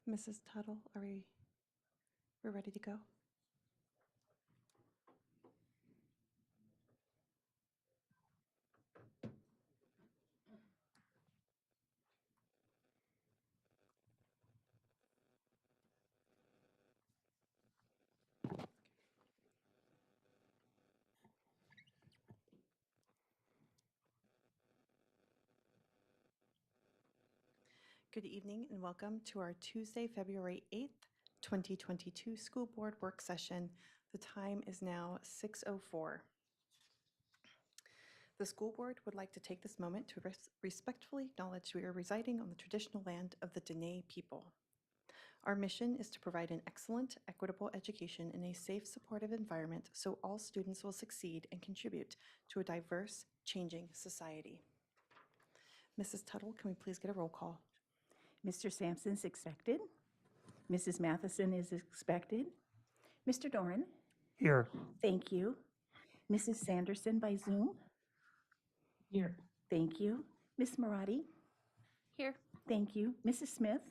Mrs. Tuttle, we're ready to go? Good evening and welcome to our Tuesday, February 8th, 2022 School Board Work Session. The time is now 6:04. The school board would like to take this moment to respectfully acknowledge we are residing on the traditional land of the Dene people. Our mission is to provide an excellent, equitable education in a safe, supportive environment so all students will succeed and contribute to a diverse, changing society. Mrs. Tuttle, can we please get a roll call? Mr. Sampson is expected. Mrs. Matheson is expected. Mr. Doran? Here. Thank you. Mrs. Sanderson by Zoom? Here. Thank you. Ms. Marati? Here. Thank you. Mrs. Smith?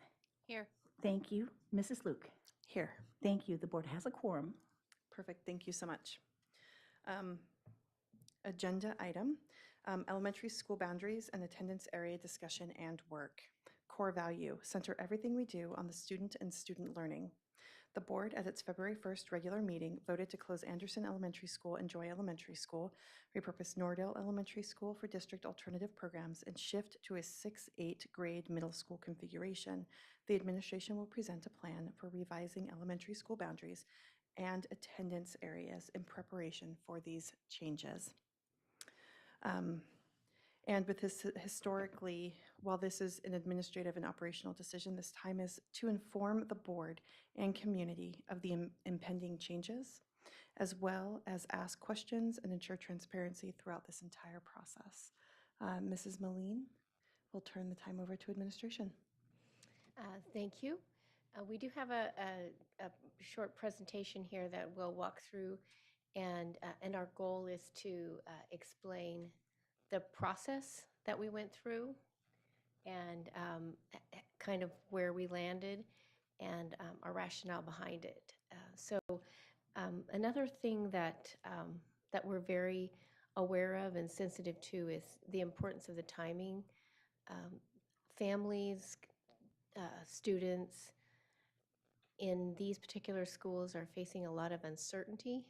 Here. Thank you. Mrs. Luke? Here. Thank you. The board has a quorum. Perfect. Thank you so much. Agenda item, elementary school boundaries and attendance area discussion and work. Core value, center everything we do on the student and student learning. The board at its February 1st regular meeting voted to close Anderson Elementary School and Joy Elementary School, repurpose Nordale Elementary School for district alternative programs, and shift to a 6-8 grade middle school configuration. The administration will present a plan for revising elementary school boundaries and attendance areas in preparation for these changes. And with this historically, while this is an administrative and operational decision, this time is to inform the board and community of the impending changes, as well as ask questions and ensure transparency throughout this entire process. Mrs. Moline, we'll turn the time over to administration. Thank you. We do have a short presentation here that we'll walk through, and our goal is to explain the process that we went through and kind of where we landed and our rationale behind it. So another thing that we're very aware of and sensitive to is the importance of the timing. Families, students in these particular schools are facing a lot of uncertainty.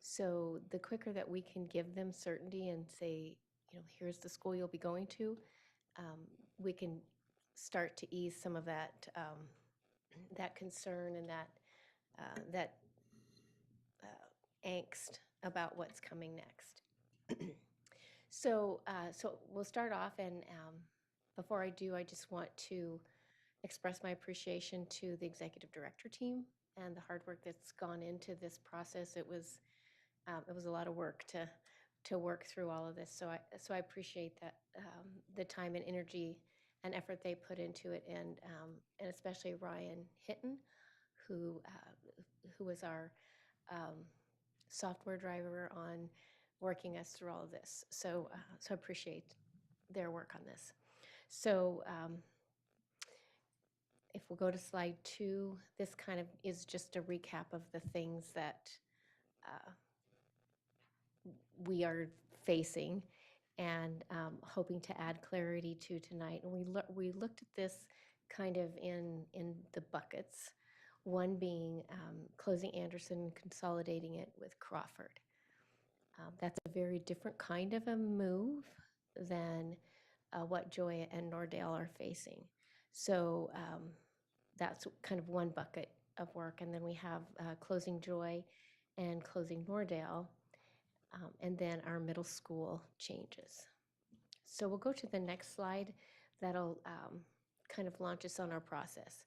So the quicker that we can give them certainty and say, here's the school you'll be going to, we can start to ease some of that that concern and that angst about what's coming next. So we'll start off, and before I do, I just want to express my appreciation to the executive director team and the hard work that's gone into this process. It was a lot of work to work through all of this. So I appreciate that the time and energy and effort they put into it, and especially Ryan Hitton, who was our software driver on working us through all of this. So I appreciate their work on this. So if we'll go to slide 2, this kind of is just a recap of the things that we are facing and hoping to add clarity to tonight. And we looked at this kind of in the buckets, one being closing Anderson and consolidating it with Crawford. That's a very different kind of a move than what Joy and Nordale are facing. So that's kind of one bucket of work. And then we have closing Joy and closing Nordale, and then our middle school changes. So we'll go to the next slide. That'll kind of launch us on our process.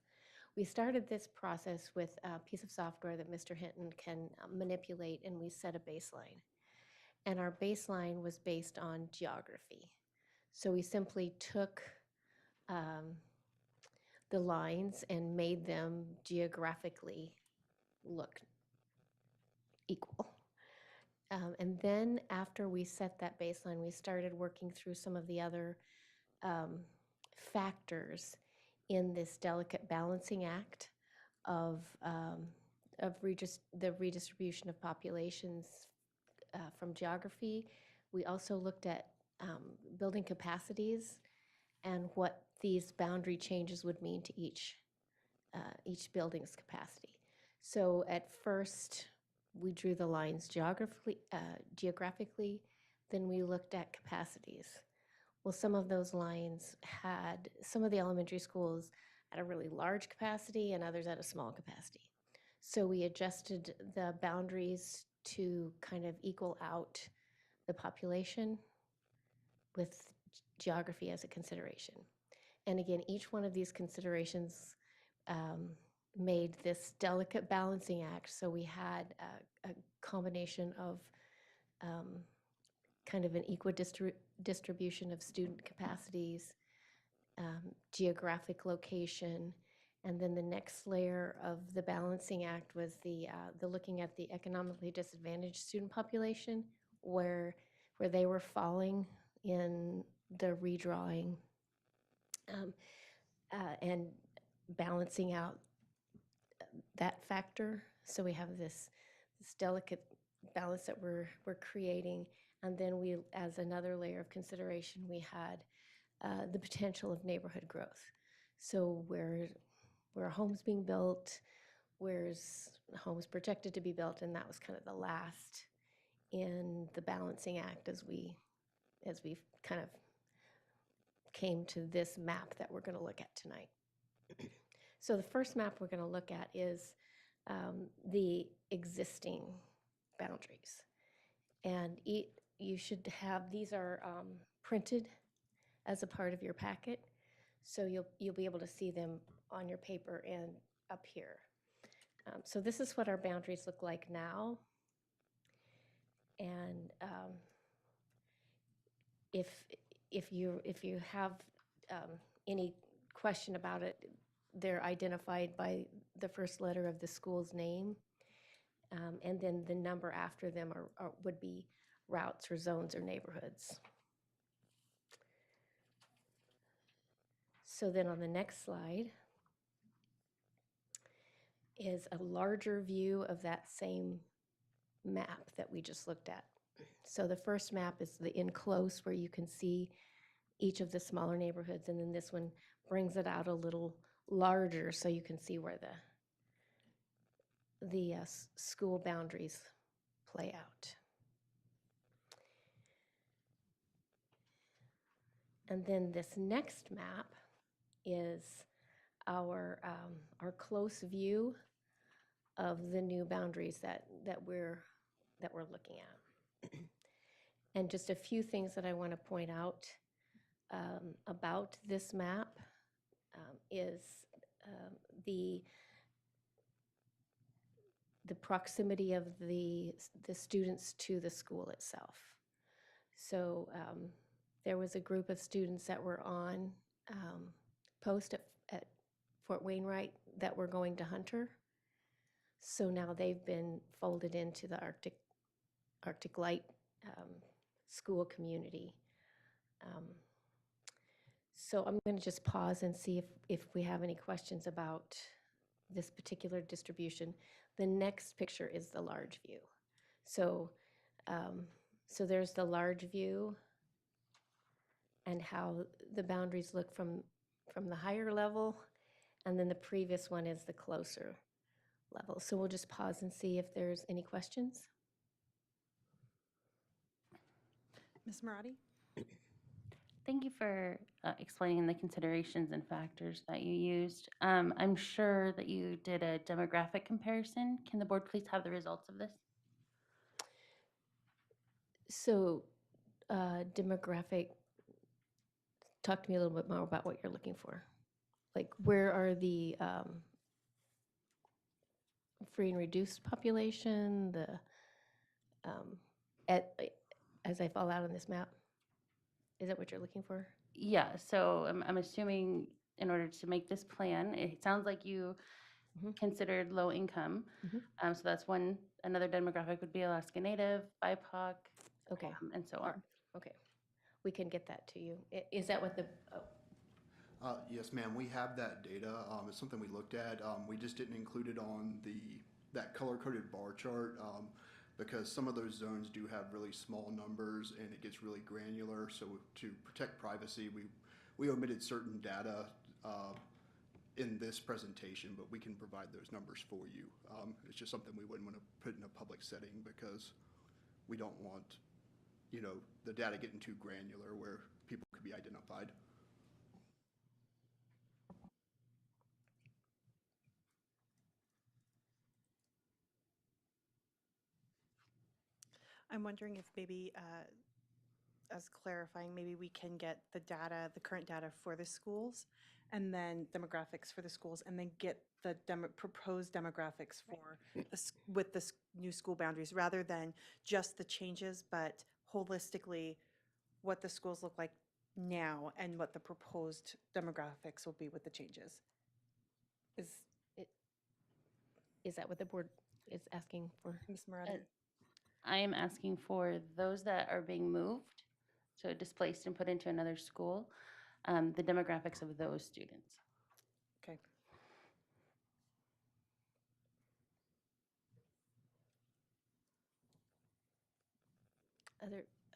We started this process with a piece of software that Mr. Hinton can manipulate, and we set a baseline. And our baseline was based on geography. So we simply took the lines and made them geographically look equal. And then after we set that baseline, we started working through some of the other factors in this delicate balancing act of, the redistribution of populations from geography. We also looked at building capacities and what these boundary changes would mean to each building's capacity. So at first, we drew the lines geographically, then we looked at capacities. Well, some of those lines had, some of the elementary schools at a really large capacity and others at a small capacity. So we adjusted the boundaries to kind of equal out the population with geography as a consideration. And again, each one of these considerations made this delicate balancing act. So we had a combination of kind of an equal distribution of student capacities, geographic location, and then the next layer of the balancing act was the looking at the economically disadvantaged student population, where they were falling in the redrawing, and balancing out that factor. So we have this delicate balance that we're creating, and then we, as another layer of consideration, we had the potential of neighborhood growth. So where are homes being built, where's homes projected to be built, and that was kind of the last in the balancing act as we kind of came to this map that we're going to look at tonight. So the first map we're going to look at is the existing boundaries. And you should have, these are printed as a part of your packet, so you'll be able to see them on your paper and up here. So this is what our boundaries look like now. And if you have any question about it, they're identified by the first letter of the school's name, and then the number after them would be routes or zones or neighborhoods. So then on the next slide is a larger view of that same map that we just looked at. So the first map is the in close, where you can see each of the smaller neighborhoods, and then this one brings it out a little larger so you can see where the school boundaries play out. And then this next map is our close view of the new boundaries that we're looking at. And just a few things that I want to point out about this map is the proximity of the students to the school itself. So there was a group of students that were on post at Fort Wainwright that were going to Hunter. So now they've been folded into the Arctic Light school community. So I'm going to just pause and see if we have any questions about this particular distribution. The next picture is the large view. So, so there's the large view and how the boundaries look from the higher level, and then the previous one is the closer level. So we'll just pause and see if there's any questions. Ms. Marati? Thank you for explaining the considerations and factors that you used. I'm sure that you did a demographic comparison. Can the board please have the results of this? So demographic, talk to me a little bit more about what you're looking for. Like, where are the free and reduced population, the as I fall out on this map? Is that what you're looking for? Yeah, so I'm assuming in order to make this plan, it sounds like you considered low income. So that's another demographic would be Alaska Native, BIPOC, Okay. and so on. Okay. We can get that to you. Is that what the, Yes, ma'am, we have that data. It's something we looked at. We just didn't include it on that color-coded bar chart because some of those zones do have really small numbers and it gets really granular. So to protect privacy, we omitted certain data in this presentation, but we can provide those numbers for you. It's just something we wouldn't want to put in a public setting because we don't want, the data getting too granular where people could be identified. I'm wondering if maybe, as clarifying, maybe we can get the data, the current data for the schools, and then demographics for the schools, and then get the proposed demographics for with the new school boundaries, rather than just the changes, but holistically what the schools look like now and what the proposed demographics will be with the changes. Is that what the board is asking for? Ms. Moretti? I am asking for those that are being moved, so displaced and put into another school, the demographics of those students. Okay.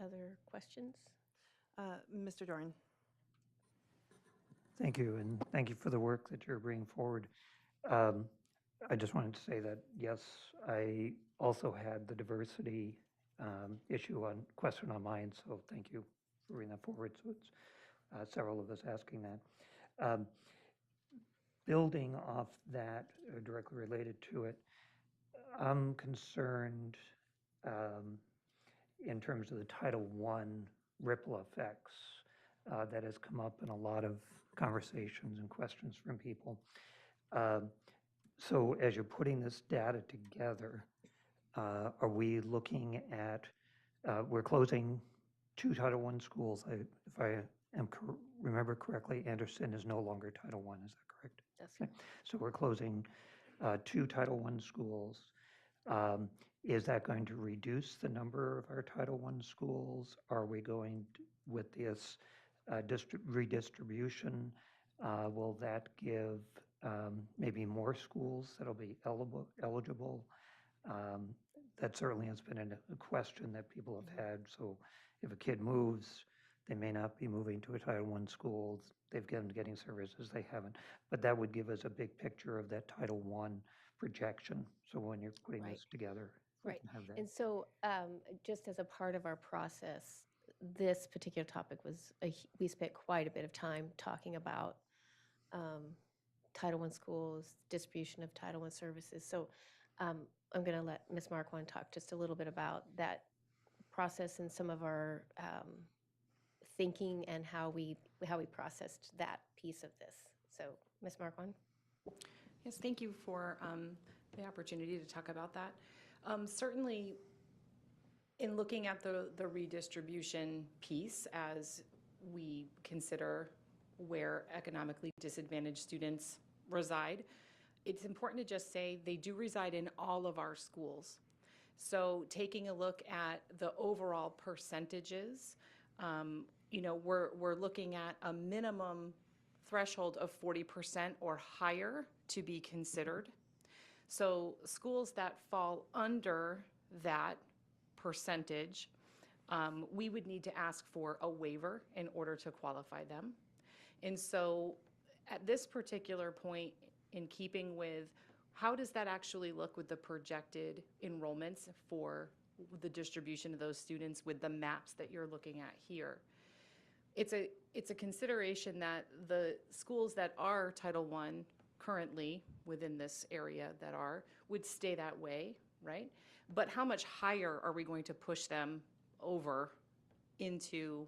Other questions? Mr. Doran? Thank you, and thank you for the work that you're bringing forward. I just wanted to say that, yes, I also had the diversity question on mine, so thank you for bringing that forward. So it's several of us asking that. Building off that, directly related to it, I'm concerned in terms of the Title I ripple effects that has come up in a lot of conversations and questions from people. So as you're putting this data together, are we looking at, we're closing 2 Title I schools. If I remember correctly, Anderson is no longer Title I, is that correct? Yes. Okay. So we're closing 2 Title I schools. Is that going to reduce the number of our Title I schools? Are we going with this redistribution? Will that give maybe more schools that'll be eligible? That certainly has been a question that people have had. So if a kid moves, they may not be moving to a Title I school. They've been getting services, they haven't. But that would give us a big picture of that Title I projection. So when you're putting Right. this together, we Right. can have that. And so just as a part of our process, this particular topic was, we spent quite a bit of time talking about Title I schools, distribution of Title I services. So I'm going to let Ms. Marquand talk just a little bit about that process and some of our thinking and how we processed that piece of this. So Ms. Marquand? Yes, thank you for the opportunity to talk about that. Certainly, in looking at the redistribution piece as we consider where economically disadvantaged students reside, it's important to just say they do reside in all of our schools. So taking a look at the overall percentages, we're looking at a minimum threshold of 40% or higher to be considered. So schools that fall under that percentage, we would need to ask for a waiver in order to qualify them. And so at this particular point, in keeping with how does that actually look with the projected enrollments for the distribution of those students with the maps that you're looking at here? It's a consideration that the schools that are Title I currently within this area would stay that way, right? But how much higher are we going to push them over into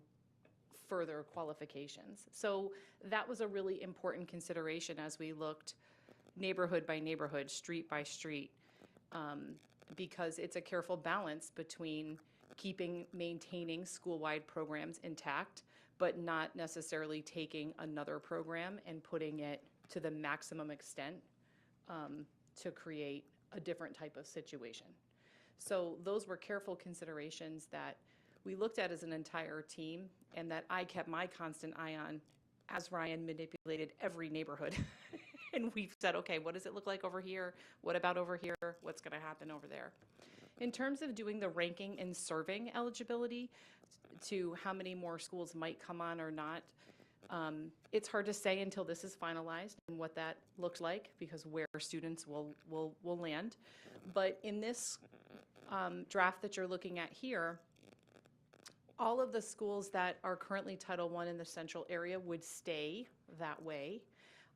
further qualifications? So that was a really important consideration as we looked neighborhood by neighborhood, street by street, because it's a careful balance between maintaining school-wide programs intact, but not necessarily taking another program and putting it to the maximum extent to create a different type of situation. So those were careful considerations that we looked at as an entire team and that I kept my constant eye on as Ryan manipulated every neighborhood. And we've said, okay, what does it look like over here? What about over here? What's going to happen over there? In terms of doing the ranking and serving eligibility to how many more schools might come on or not, it's hard to say until this is finalized and what that looks like, because where students will land. But in this draft that you're looking at here, all of the schools that are currently Title I in the central area would stay that way.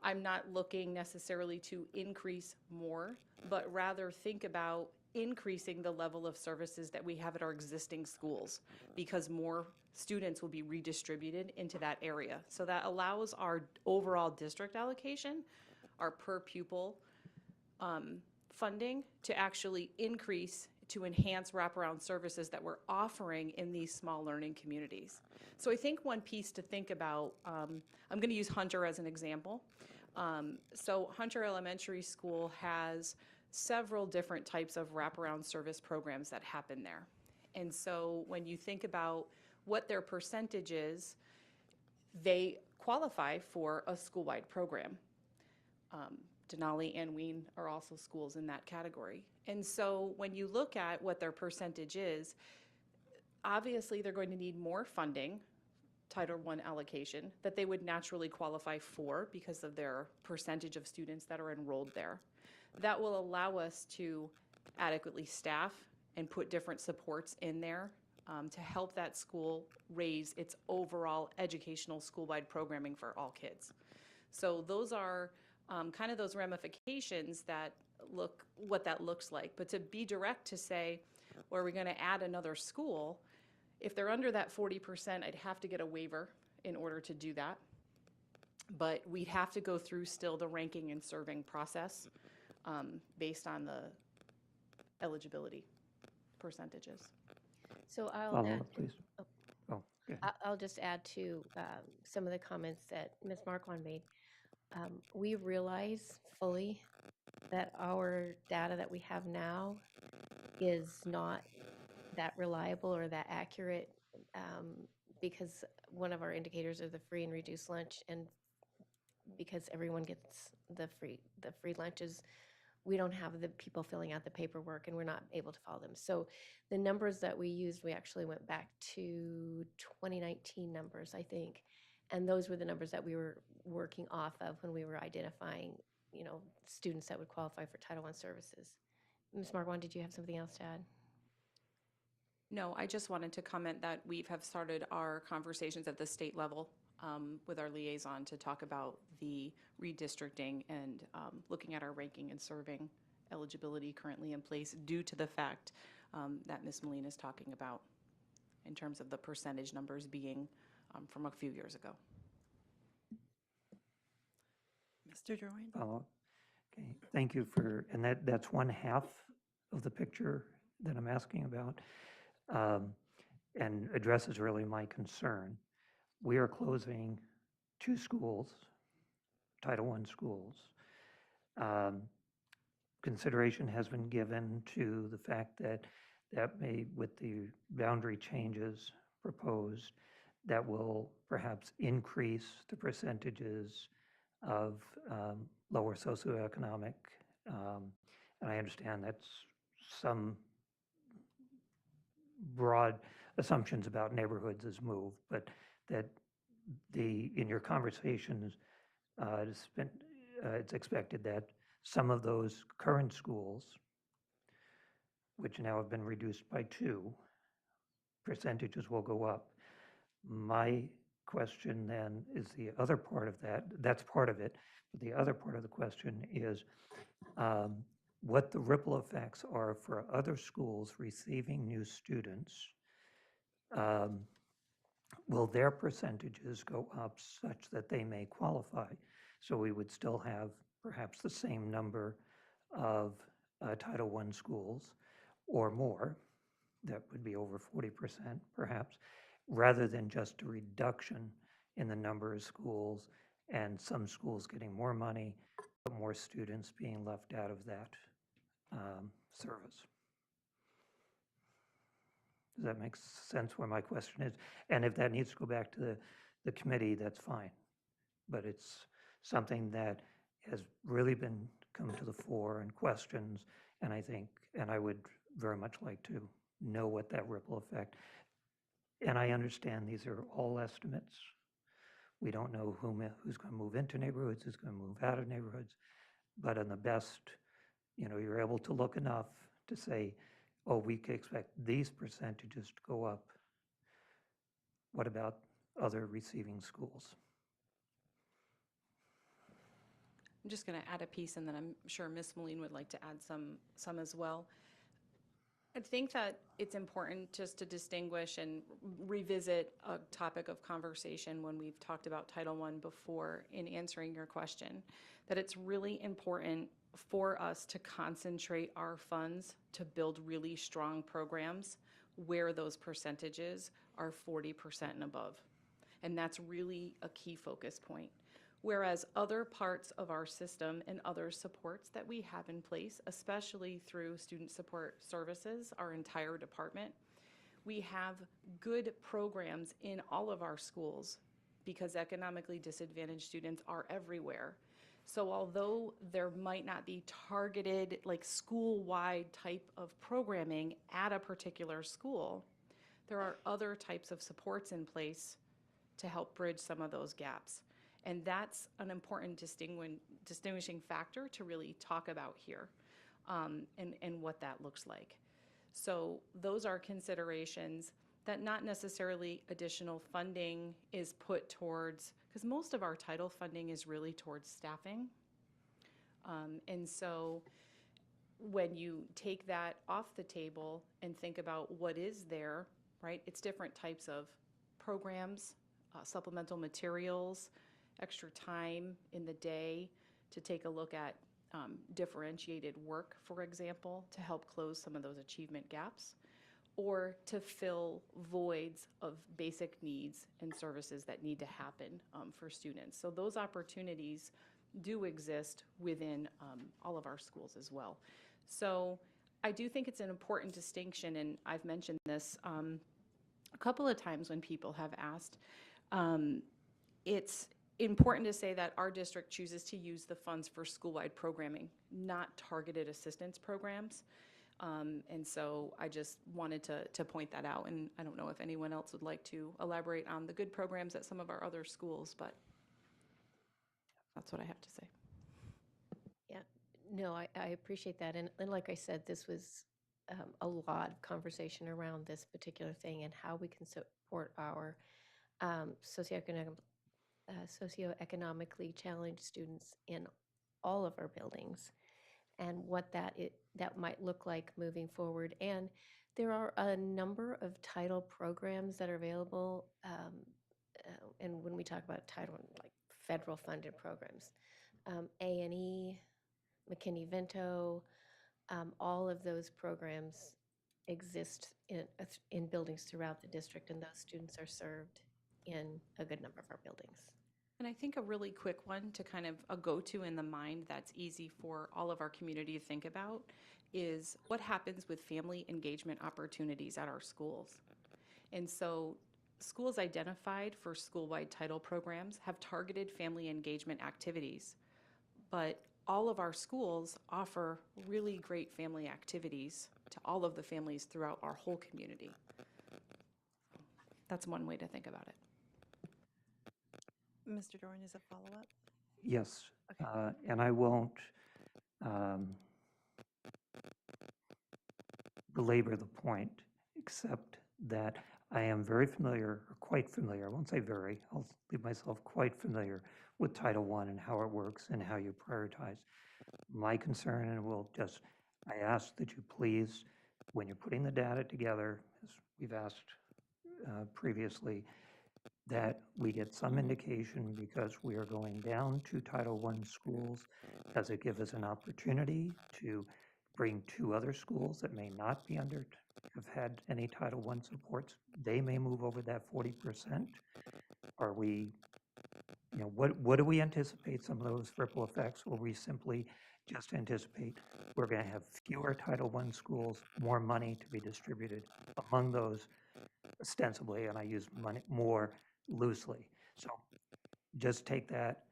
I'm not looking necessarily to increase more, but rather think about increasing the level of services that we have at our existing schools, because more students will be redistributed into that area. So that allows our overall district allocation, our per pupil funding, to actually increase to enhance wraparound services that we're offering in these small learning communities. So I think one piece to think about, I'm going to use Hunter as an example. So Hunter Elementary School has several different types of wraparound service programs that happen there. And so when you think about what their percentage is, they qualify for a school-wide program. Denali and Wien are also schools in that category. And so when you look at what their percentage is, obviously they're going to need more funding, Title I allocation, that they would naturally qualify for because of their percentage of students that are enrolled there. That will allow us to adequately staff and put different supports in there to help that school raise its overall educational school-wide programming for all kids. So those are kind of those ramifications that look what that looks like. But to be direct to say, well, are we going to add another school? If they're under that 40%, I'd have to get a waiver in order to do that. But we'd have to go through still the ranking and serving process based on the eligibility percentages. So I'll Follow add, up, please. Oh, okay. I'll just add to some of the comments that Ms. Marquand made. We realize fully that our data that we have now is not that reliable or that accurate, because one of our indicators are the free and reduced lunch, and because everyone gets the free lunches, we don't have the people filling out the paperwork, and we're not able to follow them. So the numbers that we used, we actually went back to 2019 numbers, I think, and those were the numbers that we were working off of when we were identifying, students that would qualify for Title I services. Ms. Marquand, did you have something else to add? No, I just wanted to comment that we have started our conversations at the state level with our liaison to talk about the redistricting and looking at our ranking and serving eligibility currently in place due to the fact that Ms. Molina is talking about in terms of the percentage numbers being from a few years ago. Mr. Drouin? Follow up. Okay, thank you for, and that's one half of the picture that I'm asking about, and addresses really my concern. We are closing 2 schools, Title I schools. Consideration has been given to the fact that may, with the boundary changes proposed, that will perhaps increase the percentages of lower socioeconomic, and I understand that's some broad assumptions about neighborhoods is moved, but that in your conversations, it's expected that some of those current schools, which now have been reduced by 2, percentages will go up. My question then is the other part of that's part of it, but the other part of the question is what the ripple effects are for other schools receiving new students. Will their percentages go up such that they may qualify? So we would still have perhaps the same number of Title I schools or more, that would be over 40% perhaps, rather than just a reduction in the number of schools and some schools getting more money, but more students being left out of that service. Does that make sense where my question is? And if that needs to go back to the committee, that's fine. but it's something that has really been come to the fore in questions, and I would very much like to know what that ripple effect. And I understand these are all estimates. We don't know who's going to move into neighborhoods, who's going to move out of neighborhoods, but in the best, you're able to look enough to say, oh, we could expect these percentages to go up. What about other receiving schools? I'm just going to add a piece, and then I'm sure Ms. Moline would like to add some as well. I think that it's important just to distinguish and revisit a topic of conversation when we've talked about Title I before in answering your question, that it's really important for us to concentrate our funds to build really strong programs where those percentages are 40% and above. And that's really a key focus point. Whereas other parts of our system and other supports that we have in place, especially through student support services, our entire department, we have good programs in all of our schools because economically disadvantaged students are everywhere. So although there might not be targeted, like school-wide type of programming at a particular school, there are other types of supports in place to help bridge some of those gaps. And that's an important distinguishing factor to really talk about here, and what that looks like. So those are considerations that not necessarily additional funding is put towards, because most of our title funding is really towards staffing. And so when you take that off the table and think about what is there, right, it's different types of programs, supplemental materials, extra time in the day to take a look at differentiated work, for example, to help close some of those achievement gaps, or to fill voids of basic needs and services that need to happen for students. So those opportunities do exist within all of our schools as well. So I do think it's an important distinction, and I've mentioned this a couple of times when people have asked. It's important to say that our district chooses to use the funds for school-wide programming, not targeted assistance programs. And so I just wanted to point that out, and I don't know if anyone else would like to elaborate on the good programs at some of our other schools, but that's what I have to say. Yeah, no, I appreciate that. And like I said, this was a lot of conversation around this particular thing and how we can support our socioeconomically challenged students in all of our buildings, and what that might look like moving forward. And there are a number of title programs that are available, and when we talk about title, like federal funded programs, A&E, McKinney-Vento, all of those programs exist in buildings throughout the district, and those students are served in a good number of our buildings. And I think a really quick one to kind of a go-to in the mind that's easy for all of our community to think about is what happens with family engagement opportunities at our schools. And so schools identified for school-wide title programs have targeted family engagement activities, but all of our schools offer really great family activities to all of the families throughout our whole community. That's one way to think about it. Mr. Doran, is a follow-up? Yes, and I won't belabor the point, except that I am very familiar, or quite familiar, I won't say very, I'll leave myself quite familiar with Title I and how it works and how you prioritize. My concern, and I ask that you please, when you're putting the data together, as we've asked previously, that we get some indication, because we are going down to Title I schools. Does it give us an opportunity to bring 2 other schools that may not be have had any Title I supports? They may move over that 40%. Are we, what do we anticipate some of those ripple effects? Or we simply just anticipate we're going to have fewer Title I schools, more money to be distributed among those ostensibly, and I use money more loosely. So just take that,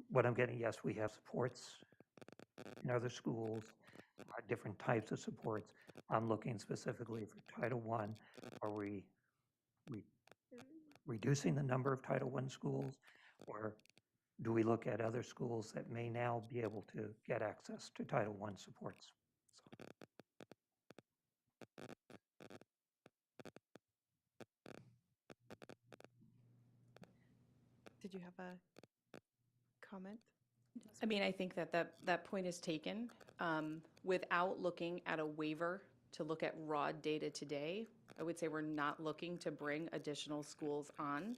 what I'm getting, yes, we have supports in other schools, different types of supports. I'm looking specifically for Title I. Are we reducing the number of Title I schools, or do we look at other schools that may now be able to get access to Title I supports? Did you have a comment? I mean, I think that point is taken. Without looking at a waiver to look at raw data today, I would say we're not looking to bring additional schools on,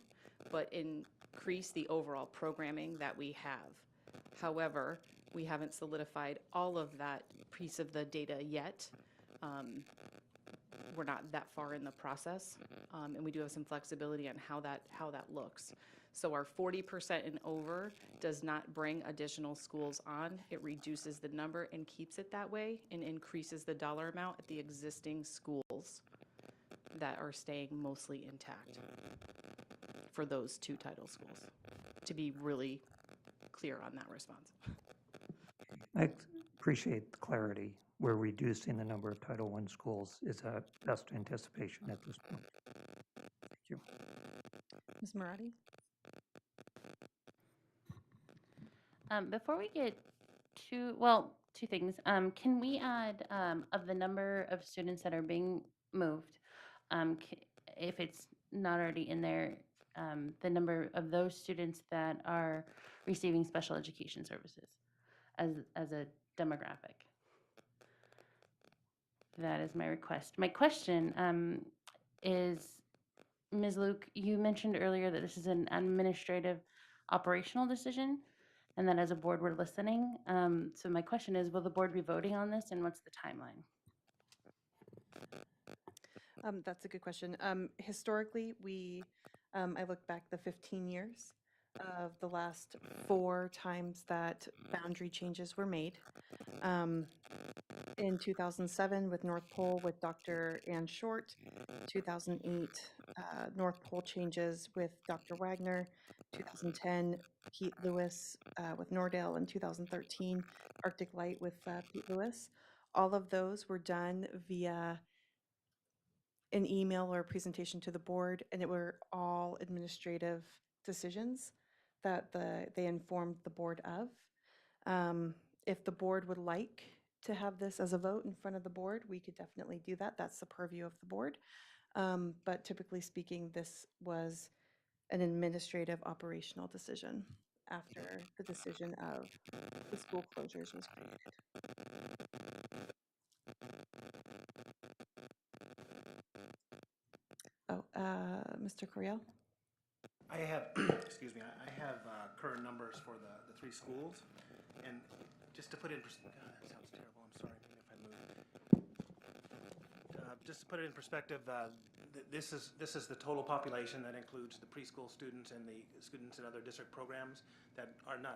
but increase the overall programming that we have. However, we haven't solidified all of that piece of the data yet. We're not that far in the process, and we do have some flexibility on how that looks. So our 40% and over does not bring additional schools on. It reduces the number and keeps it that way and increases the dollar amount at the existing schools that are staying mostly intact for those two title schools, to be really clear on that response. I appreciate the clarity. We're reducing the number of Title I schools. Is that best anticipation at this point? Thank you. Ms. Marati? Before we get to, well, two things. Can we add of the number of students that are being moved, if it's not already in there, the number of those students that are receiving special education services as a demographic? That is my request. My question is, Ms. Luke, you mentioned earlier that this is an administrative operational decision, and that as a board, we're listening. So my question is, will the board be voting on this, and what's the timeline? That's a good question. Historically, I looked back the 15 years of the last 4 times that boundary changes were made. In 2007 with North Pole with Dr. Ann Short, 2008 North Pole changes with Dr. Wagner, 2010 Pete Lewis with Nordale, and 2013 Arctic Light with Pete Lewis. All of those were done via an email or a presentation to the board, and it were all administrative decisions that they informed the board of. If the board would like to have this as a vote in front of the board, we could definitely do that. That's the purview of the board. But typically speaking, this was an administrative operational decision after the decision of the school closures was created. Oh, Mr. Coriel? I have, excuse me, I have current numbers for the 3 schools, and just to put it in, that sounds terrible, I'm sorry if I move. Just to put it in perspective, this is the total population that includes the preschool students and the students in other district programs that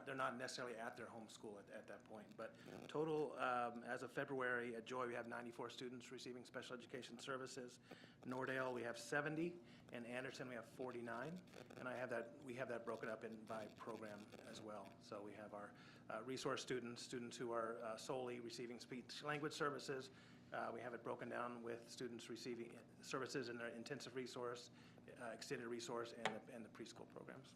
they're not necessarily at their home school at that point. But total, as of February, at Joy, we have 94 students receiving special education services. Nordale, we have 70, and Anderson, we have 49. And we have that broken up by program as well. So we have our resource students who are solely receiving speech language services. We have it broken down with students receiving services in their intensive resource, extended resource, and the preschool programs.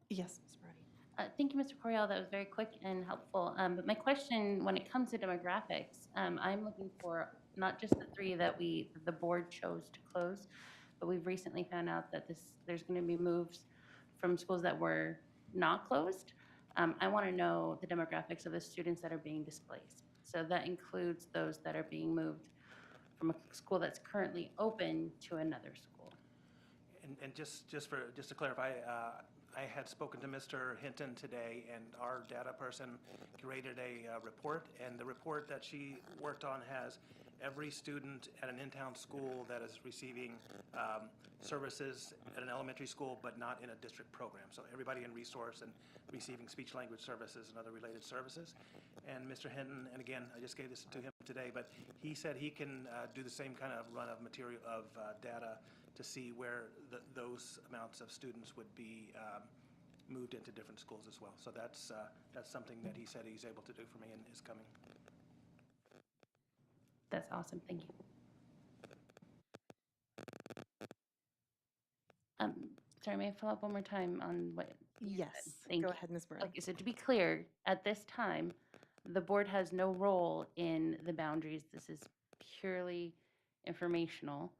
Yes, Ms. Marati. Thank you, Mr. Coriel. That was very quick and helpful. But my question, when it comes to demographics, I'm looking for not just the 3 that the board chose to close, but we've recently found out that there's going to be moves from schools that were not closed. I want to know the demographics of the students that are being displaced. So that includes those that are being moved from a school that's currently open to another school. And just to clarify, I had spoken to Mr. Hinton today, and our data person created a report, and the report that she worked on has every student at an in-town school that is receiving services at an elementary school but not in a district program. So everybody in resource and receiving speech language services and other related services. And Mr. Hinton, and again, I just gave this to him today, but he said he can do the same kind of run of material of data to see where those amounts of students would be moved into different schools as well. So that's something that he said he's able to do for me and is coming. That's awesome. Thank you. Sorry, may I follow up one more time on what you said? Yes, Thank go you. ahead, Ms. Murray. Okay, so to be clear, at this time, the board has no role in the boundaries. This is purely informational.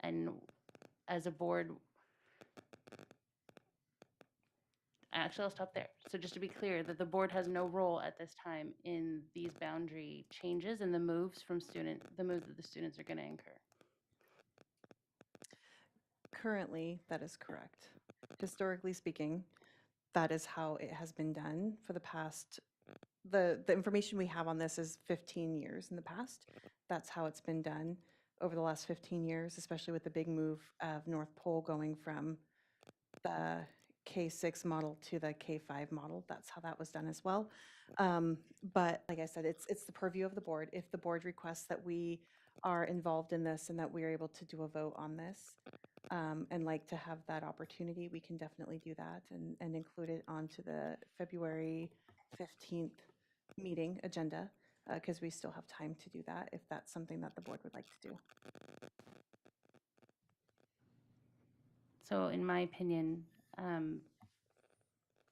And as a board, actually, I'll stop there. So just to be clear, that the board has no role at this time in these boundary changes and the moves that the students are going to incur. Currently, that is correct. Historically speaking, that is how it has been done for the past, the information we have on this is 15 years in the past. That's how it's been done over the last 15 years, especially with the big move of North Pole going from the K6 model to the K5 model. That's how that was done as well. But like I said, it's the purview of the board. If the board requests that we are involved in this and that we are able to do a vote on this, and like to have that opportunity, we can definitely do that and include it onto the February 15th meeting agenda, because we still have time to do that if that's something that the board would like to do. So in my opinion,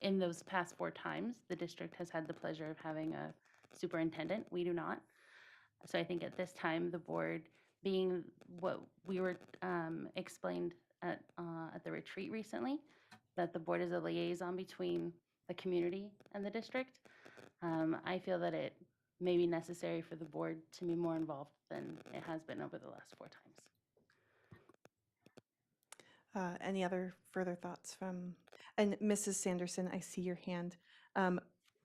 in those past 4 times, the district has had the pleasure of having a superintendent. We do not. So I think at this time, the board, being what we were explained at the retreat recently, that the board is a liaison between the community and the district, I feel that it may be necessary for the board to be more involved than it has been over the last 4 times. Any other further thoughts from, and Mrs. Sanderson, I see your hand.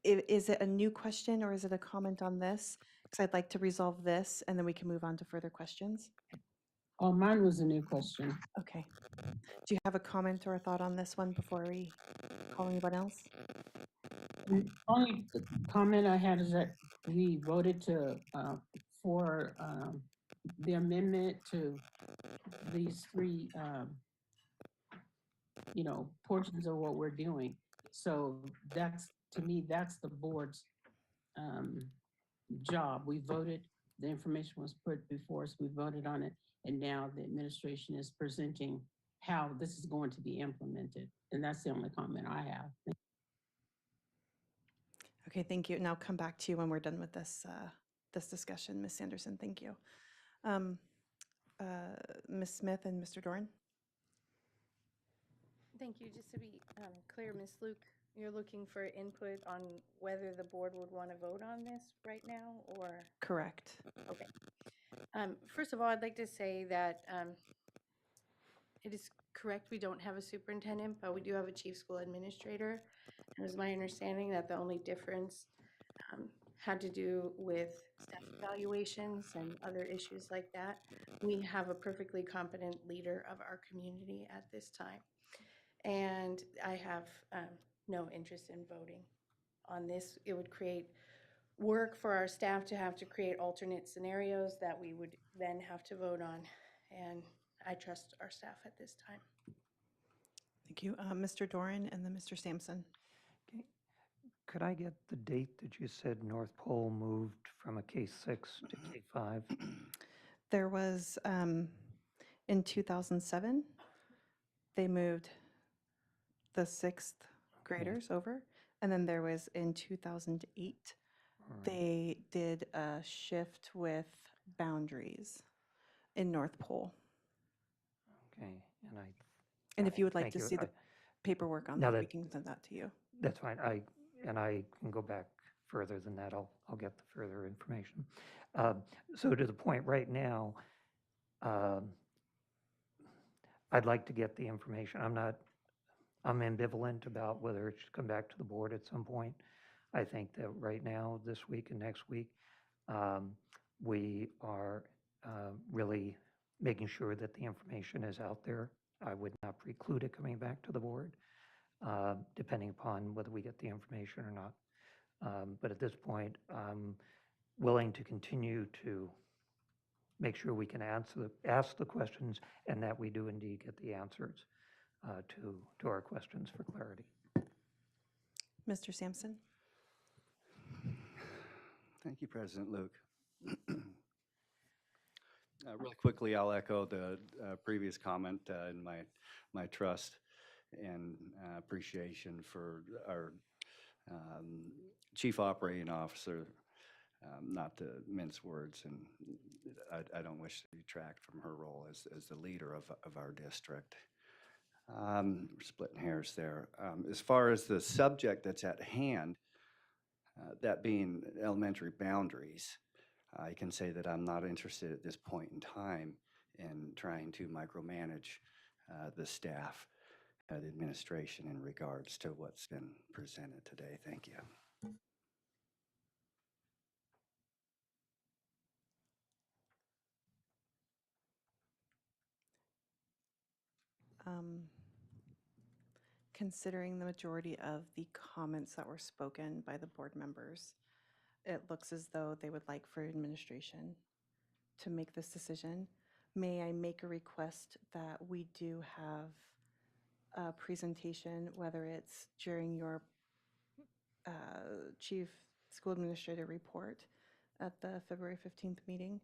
Is it a new question or is it a comment on this? Because I'd like to resolve this and then we can move on to further questions. Oh, mine was a new question. Okay. Do you have a comment or a thought on this one before we call anyone else? The only comment I had is that we voted to, for the amendment to these 3, portions of what we're doing. So that's, to me, that's the board's job. We voted, the information was put before us, we voted on it, and now the administration is presenting how this is going to be implemented. And that's the only comment I have. Okay, thank you. And I'll come back to you when we're done with this, this discussion, Ms. Sanderson. Thank you. Ms. Smith and Mr. Doran? Thank you. Just to be clear, Ms. Luke, you're looking for input on whether the board would want to vote on this right now, or? Correct. Okay. First of all, I'd like to say that it is correct we don't have a superintendent, but we do have a chief school administrator. It was my understanding that the only difference had to do with staff evaluations and other issues like that. We have a perfectly competent leader of our community at this time. And I have no interest in voting on this. It would create work for our staff to have to create alternate scenarios that we would then have to vote on. And I trust our staff at this time. Thank you. Mr. Doran and then Mr. Sampson. Okay. Could I get the date that you said North Pole moved from a K6 to K5? There was, in 2007, they moved the 6th graders over. And then there was in 2008, they did a shift with boundaries in North Pole. Okay, And if you would like Thank to you. see the paperwork on Now that, we that- can send that to you. That's fine. I can go back further than that. I'll get the further information. So to the point right now, I'd like to get the information. I'm ambivalent about whether it should come back to the board at some point. I think that right now, this week and next week, we are really making sure that the information is out there. I would not preclude it coming back to the board, depending upon whether we get the information or not. But at this point, I'm willing to continue to make sure we can ask the questions and that we do indeed get the answers to our questions for clarity. Mr. Sampson? Thank you, President Luke. Really quickly, I'll echo the previous comment in my trust and appreciation for our Chief Operating Officer, not to mince words, and I don't wish to detract from her role as the leader of our district. We're splitting hairs there. As far as the subject that's at hand, that being elementary boundaries, I can say that I'm not interested at this point in time in trying to micromanage the staff, the administration in regards to what's been presented today. Thank you. Considering the majority of the comments that were spoken by the board members, it looks as though they would like for administration to make this decision. May I make a request that we do have a presentation, whether it's during your chief school administrator report at the February 15th meeting,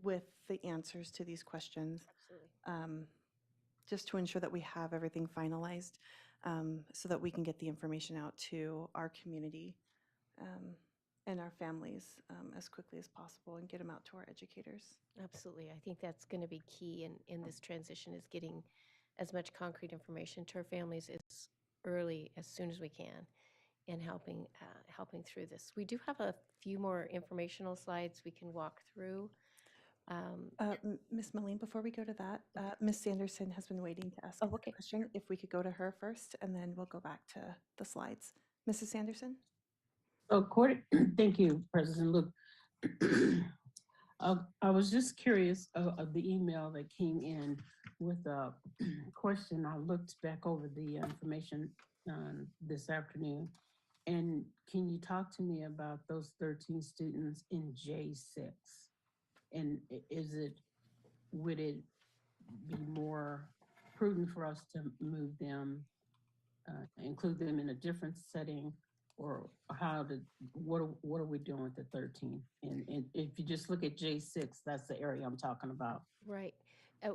with the answers to these questions, Absolutely. just to ensure that we have everything finalized, so that we can get the information out to our community and our families as quickly as possible and get them out to our educators. Absolutely. I think that's going to be key in this transition, is getting as much concrete information to our families as early, as soon as we can, and helping through this. We do have a few more informational slides we can walk through. Ms. Moline, before we go to that, Ms. Sanderson has been waiting to ask Oh, a okay. question. If we could go to her first, and then we'll go back to the slides. Mrs. Sanderson? Thank you, President Luke. I was just curious of the email that came in with a question. I looked back over the information this afternoon. And can you talk to me about those 13 students in J6? And would it be more prudent for us to move them, include them in a different setting, or what are we doing with the 13? And if you just look at J6, that's the area I'm talking about. Right.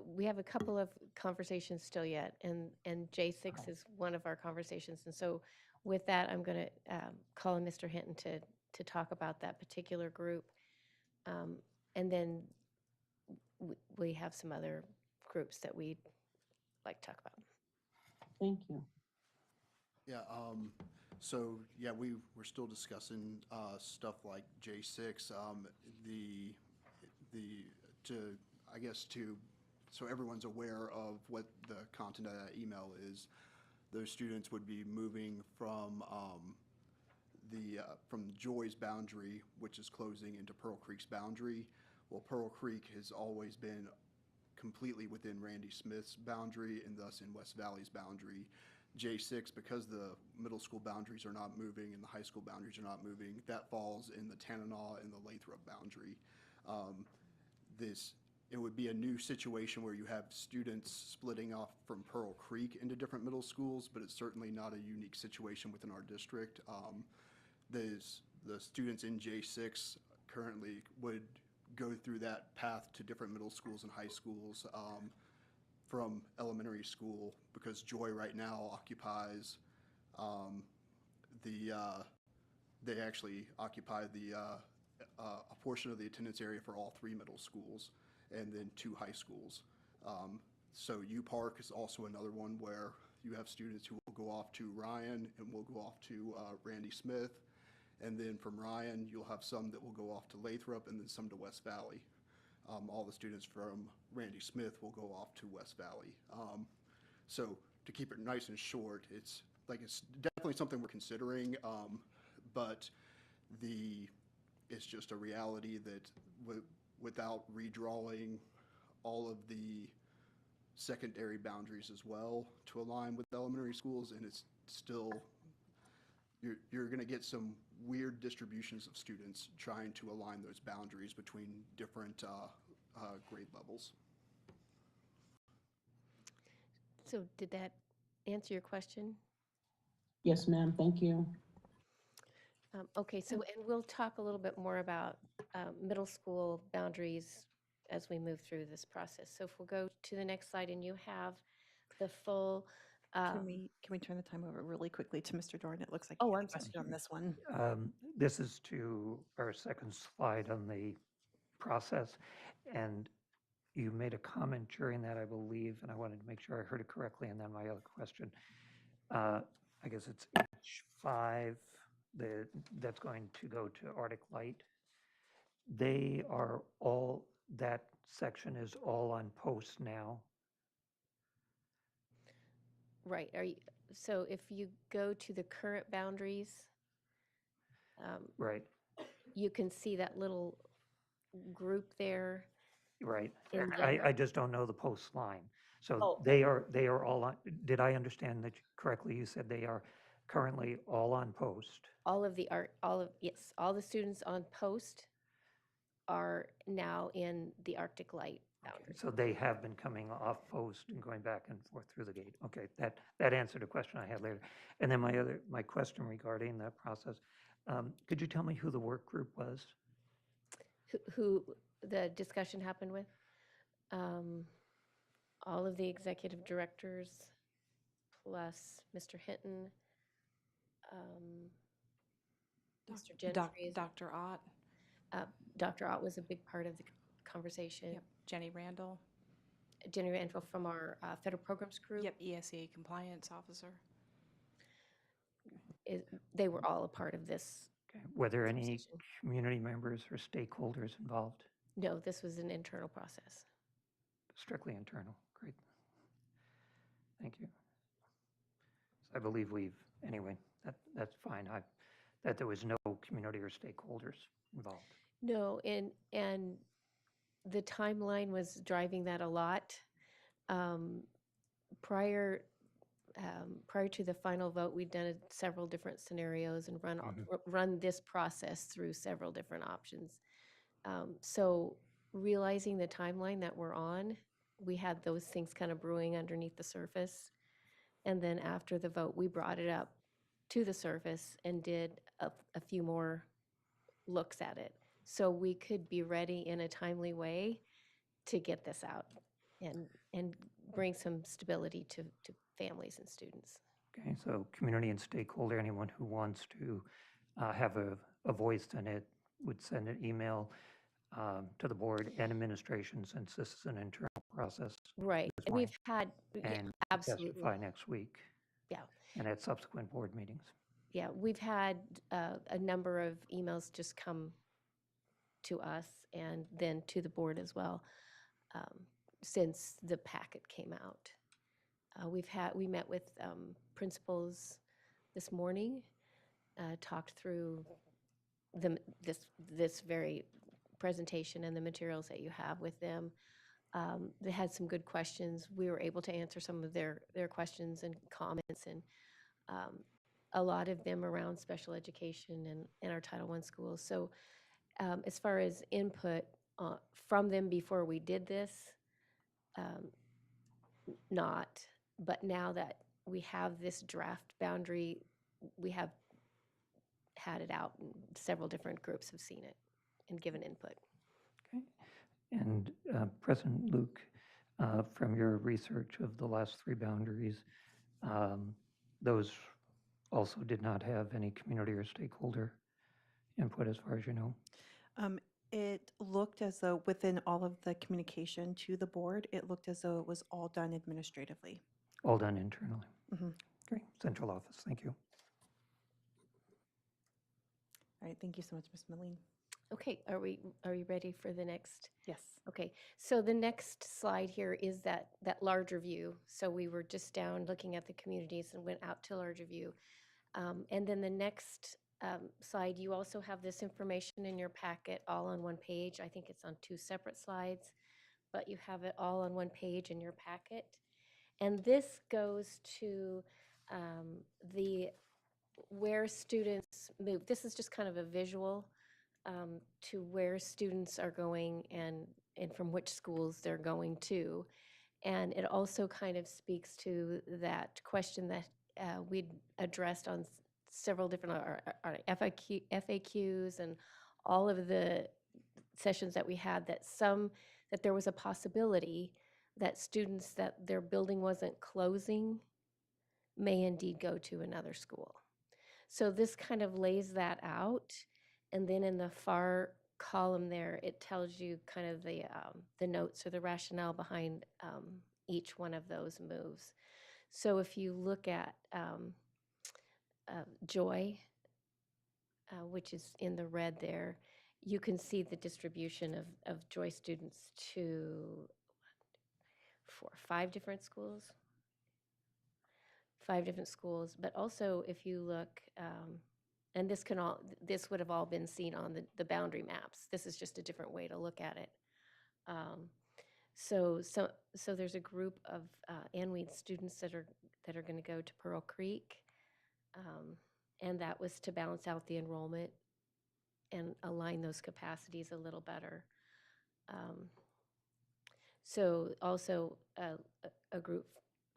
We have a couple of conversations still yet, and J6 is one of our conversations. And so with that, I'm going to call on Mr. Hinton to talk about that particular group. And then we have some other groups that we'd like to talk about. Thank you. Yeah, so yeah, we're still discussing stuff like J6. So everyone's aware of what the content of that email is. Those students would be moving from Joy's boundary, which is closing, into Pearl Creek's boundary. Well, Pearl Creek has always been completely within Randy Smith's boundary and thus in West Valley's boundary. J6, because the middle school boundaries are not moving and the high school boundaries are not moving, that falls in the Tanana and the Lathrop boundary. It would be a new situation where you have students splitting off from Pearl Creek into different middle schools, but it's certainly not a unique situation within our district. The students in J6 currently would go through that path to different middle schools and high schools from elementary school, because Joy right now occupies they actually occupy a portion of the attendance area for all 3 middle schools and then 2 high schools. So U Park is also another one where you have students who will go off to Ryan and will go off to Randy Smith. And then from Ryan, you'll have some that will go off to Lathrop and then some to West Valley. All the students from Randy Smith will go off to West Valley. So to keep it nice and short, it's definitely something we're considering, but it's just a reality that without redrawing all of the secondary boundaries as well to align with elementary schools, and it's still, you're going to get some weird distributions of students trying to align those boundaries between different grade levels. So did that answer your question? Yes, ma'am, thank you. Okay, so, and we'll talk a little bit more about middle school boundaries as we move through this process. So if we'll go to the next slide, and you have the full, Can we turn the time over really quickly to Mr. Dorn? It looks like Oh, he had a I'm sorry. question on this one. This is to our second slide on the process. And you made a comment during that, I believe, and I wanted to make sure I heard it correctly. And then my other question, I guess it's H5, that's going to go to Arctic Light. They are all, that section is all on post now. right, so if you go to the current boundaries, Right, you can see that little group there. right. In I just don't know the post line. So Oh. they are all on, did I understand that correctly? You said they are currently all on post. Yes, all the students on post are now in the Arctic Light boundary. So they have been coming off post and going back and forth through the gate. Okay, that answered a question I had later. And then my question regarding that process, could you tell me who the work group was? Who the discussion happened with? All of the executive directors, plus Mr. Hinton, Mr. Gentry. Dr. Ott, Dr. Ott was a big part of the conversation. yep, Jenny Randall, Jenny Randall from our federal programs group. yep, ESEA compliance officer. They were all a part of this. Okay. Were there any conversation. community members or stakeholders involved? No, this was an internal process. Strictly internal. Great. Thank you. So I believe anyway, that's fine. That there was no community or stakeholders involved. No, and the timeline was driving that a lot. Prior to the final vote, we'd done several different scenarios and run this process through several different options. So realizing the timeline that we're on, we had those things kind of brewing underneath the surface. And then after the vote, we brought it up to the surface and did a few more looks at it. So we could be ready in a timely way to get this out and bring some stability to families and students. Okay, so community and stakeholder, anyone who wants to have a voice in it would send an email to the board and administration, since this is an internal process. Right, and we've had, And absolutely. testify next week. Yeah. And at subsequent board meetings. Yeah, we've had a number of emails just come to us and then to the board as well since the packet came out. We met with principals this morning, talked through this very presentation and the materials that you have with them. They had some good questions. We were able to answer some of their questions and comments, and a lot of them around special education and our Title I schools. So as far as input from them before we did this, not. But now that we have this draft boundary, we have had it out, and several different groups have seen it and given input. Okay. And President Luke, from your research of the last three boundaries, those also did not have any community or stakeholder input, as far as you know? It looked as though within all of the communication to the board, it looked as though it was all done administratively. All done internally. Mhm. Great. Central office. Thank you. All right, thank you so much, Ms. Moline. Okay, are you ready for the next? Yes. Okay, so the next slide here is that larger view. So we were just down looking at the communities and went out to larger view. And then the next slide, you also have this information in your packet all on one page. I think it's on two separate slides, but you have it all on one page in your packet. And this goes to the where students move. This is just kind of a visual to where students are going and from which schools they're going to. And it also kind of speaks to that question that we'd addressed on several different our FAQs and all of the sessions that we had, that there was a possibility that students that their building wasn't closing may indeed go to another school. So this kind of lays that out, and then in the far column there, it tells you kind of the notes or the rationale behind each one of those moves. So if you look at Joy, which is in the red there, you can see the distribution of Joy students to 5 different schools. 5 different schools, but also if you look, and this would have all been seen on the boundary maps. This is just a different way to look at it. So there's a group of Anweed students that are going to go to Pearl Creek, and that was to balance out the enrollment and align those capacities a little better. So also a group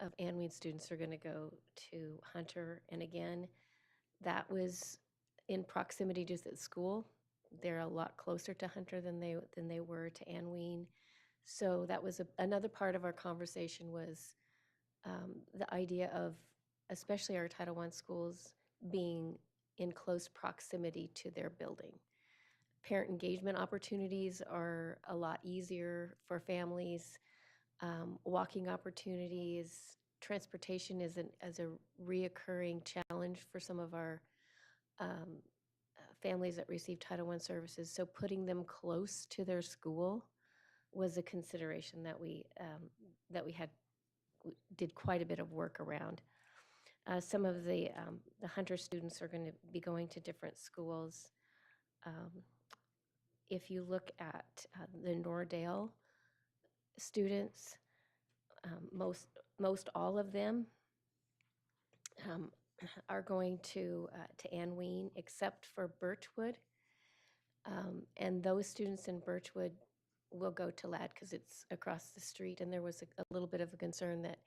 of Anweed students are going to go to Hunter, and again, that was in proximity to the school. They're a lot closer to Hunter than they were to Anween. So that was another part of our conversation was the idea of, especially our Title I schools, being in close proximity to their building. Parent engagement opportunities are a lot easier for families. Walking opportunities, transportation is a reoccurring challenge for some of our families that receive Title I services. So putting them close to their school was a consideration that we did quite a bit of work around. Some of the Hunter students are going to be going to different schools. If you look at the Nordale students, most all of them are going to Anween, except for Birchwood. And those students in Birchwood will go to LAD because it's across the street. And there was a little bit of a concern that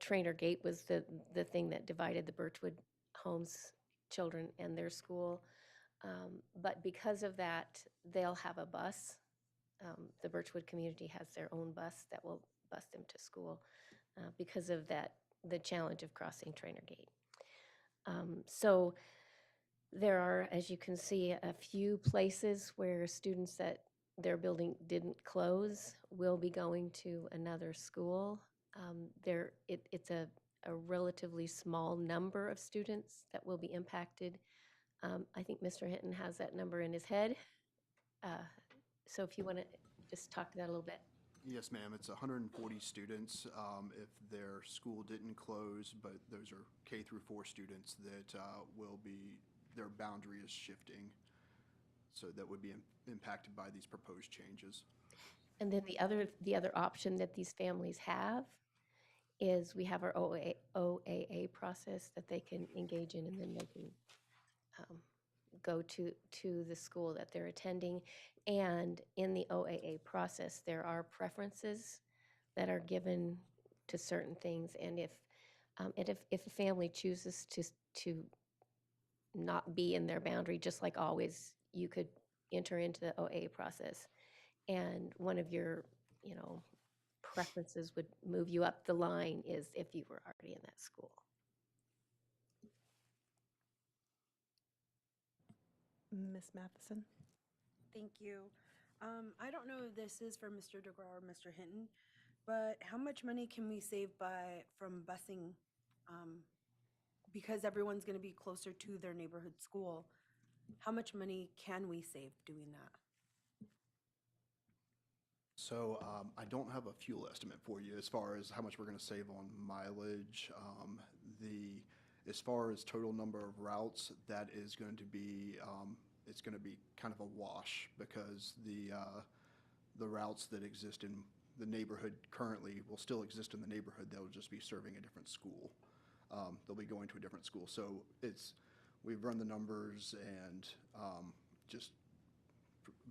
Trainer Gate was the thing that divided the Birchwood homes children and their school. But because of that, they'll have a bus. The Birchwood community has their own bus that will bus them to school because of the challenge of crossing Trainer Gate. So there are, as you can see, a few places where students that their building didn't close will be going to another school. It's a relatively small number of students that will be impacted. I think Mr. Hinton has that number in his head. So if you want to just talk to that a little bit. Yes, ma'am. It's 140 students if their school didn't close, but those are K through 4 students that their boundary is shifting. So that would be impacted by these proposed changes. And then the other option that these families have is we have our OAA process that they can engage in, and then they can go to the school that they're attending. And in the OAA process, there are preferences that are given to certain things. And if a family chooses to not be in their boundary, just like always, you could enter into the OAA process. And one of your, preferences would move you up the line is if you were already in that school. Ms. Matheson? Thank you. I don't know if this is for Mr. DeGraw or Mr. Hinton, but how much money can we save from busing? Because everyone's going to be closer to their neighborhood school. How much money can we save doing that? So I don't have a fuel estimate for you as far as how much we're going to save on mileage. As far as total number of routes, that is going to be it's going to be kind of a wash because the routes that exist in the neighborhood currently will still exist in the neighborhood. They'll just be serving a different school. they'll be going to a different school. So we've run the numbers and just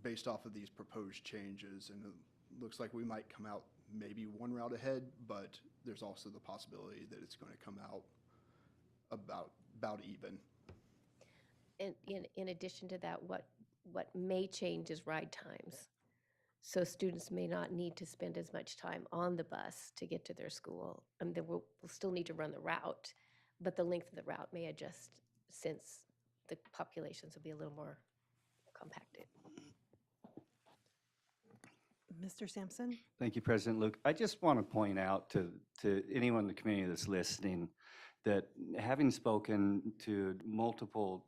based off of these proposed changes, and it looks like we might come out maybe one route ahead, but there's also the possibility that it's going to come out about even. And in addition to that, what may change is ride times. So students may not need to spend as much time on the bus to get to their school. And then we'll still need to run the route, but the length of the route may adjust since the populations will be a little more compacted. Mr. Sampson? Thank you, President Luke. I just want to point out to anyone in the community that's listening that having spoken to multiple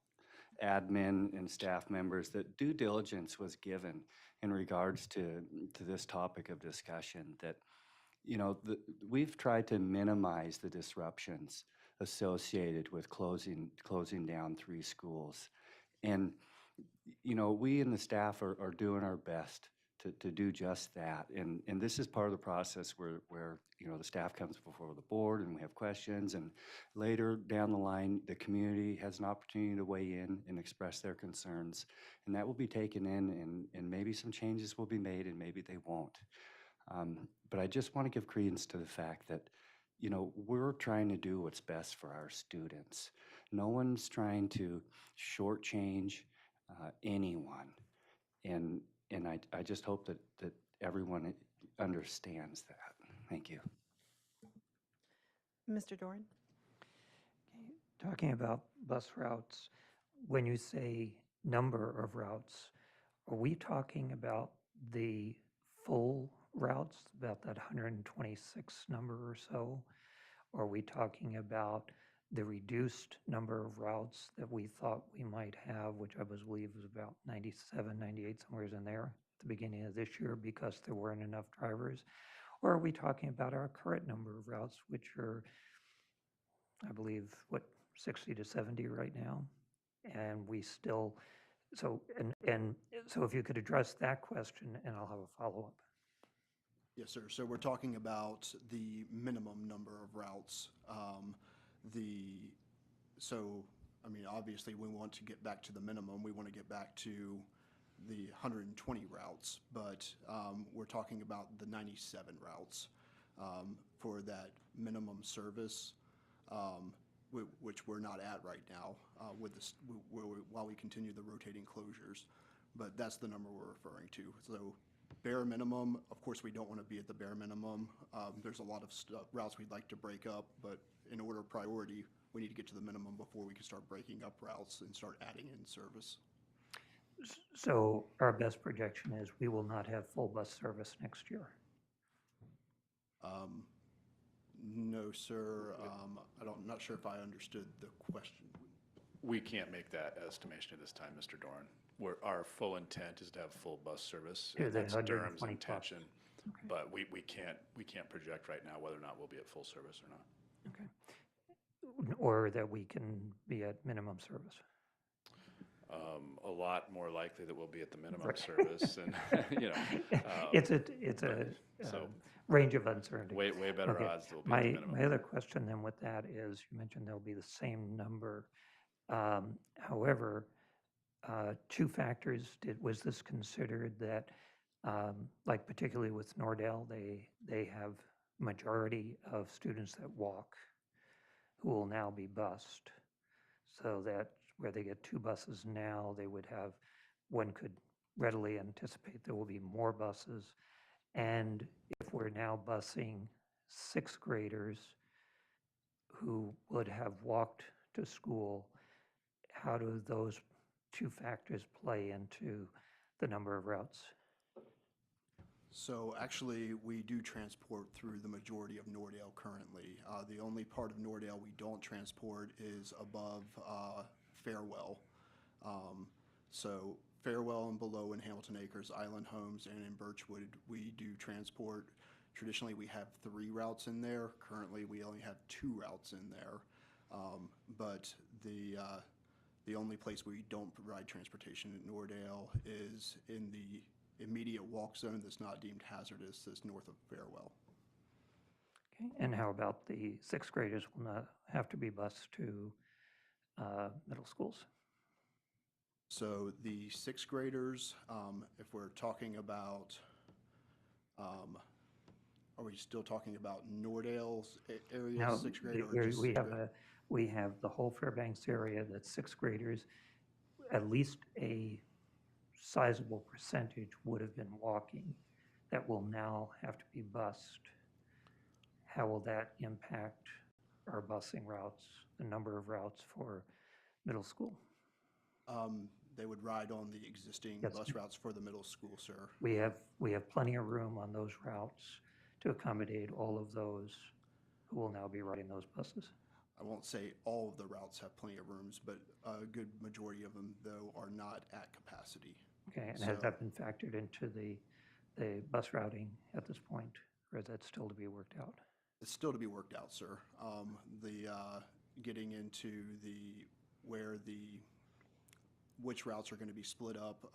admin and staff members, that due diligence was given in regards to this topic of discussion, that, you know, we've tried to minimize the disruptions associated with closing down 3 schools. And, you know, we and the staff are doing our best to do just that. And this is part of the process where, you know, the staff comes before the board and we have questions, and later down the line, the community has an opportunity to weigh in and express their concerns. And that will be taken in, and maybe some changes will be made and maybe they won't. But I just want to give credence to the fact that, you know, we're trying to do what's best for our students. No one's trying to shortchange anyone. And I just hope that everyone understands that. Thank you. Mr. Doran? Talking about bus routes, when you say number of routes, are we talking about the full routes, about that 126 number or so? Or are we talking about the reduced number of routes that we thought we might have, which I believe was about 97, 98, somewhere in there at the beginning of this year because there weren't enough drivers? Or are we talking about our current number of routes, which are, I believe, 60 to 70 right now? And we still, so if you could address that question, and I'll have a follow-up. Yes, sir. So we're talking about the minimum number of routes. I mean, obviously, we want to get back to the minimum. We want to get back to the 120 routes, but we're talking about the 97 routes for that minimum service, which we're not at right now while we continue the rotating closures. But that's the number we're referring to. So bare minimum, of course, we don't want to be at the bare minimum. There's a lot of routes we'd like to break up, but in order of priority, we need to get to the minimum before we can start breaking up routes and start adding in service. So our best projection is we will not have full bus service next year. No, sir. I'm not sure if I understood the question. We can't make that estimation at this time, Mr. Doran. Our full intent is to have full bus service, and that's Durham's intention. Okay. But we can't project right now whether or not we'll be at full service or not. Okay. Or that we can be at minimum service. A lot more likely that we'll be at the minimum Right. service, and you know, It's a so range of uncertainty. way better Okay. odds that we'll be at the minimum. My other question then with that is, you mentioned there'll be the same number. However, 2 factors, was this considered that, like particularly with Nordale, they have majority of students that walk who will now be bused, so that where they get 2 buses now, they would have, one could readily anticipate there will be more buses. And if we're now busing 6th graders who would have walked to school, how do those 2 factors play into the number of routes? So actually, we do transport through the majority of Nordale currently. The only part of Nordale we don't transport is above Farewell. So Farewell and below in Hamilton Acres, Island Homes, and in Birchwood, we do transport. Traditionally, we have 3 routes in there. Currently, we only have 2 routes in there. But the only place we don't provide transportation in Nordale is in the immediate walk zone that's not deemed hazardous, that's north of Farewell. Okay, and how about the sixth graders will not have to be bused to middle schools? So the sixth graders, if we're talking about, are we still talking about Nordale's area, No, sixth grade, or we- just we sixth have grade? we have the whole Fairbanks area that's sixth graders. At least a sizable percentage would have been walking that will now have to be bused. How will that impact our busing routes, the number of routes for middle school? They would ride on the existing Yes. bus routes for the middle school, sir. We have plenty of room on those routes to accommodate all of those who will now be riding those buses. I won't say all of the routes have plenty of rooms, but a good majority of them, though, are not at capacity. Okay, and has So- that been factored into the bus routing at this point, or is that still to be worked out? It's still to be worked out, sir. Getting into which routes are going to be split up,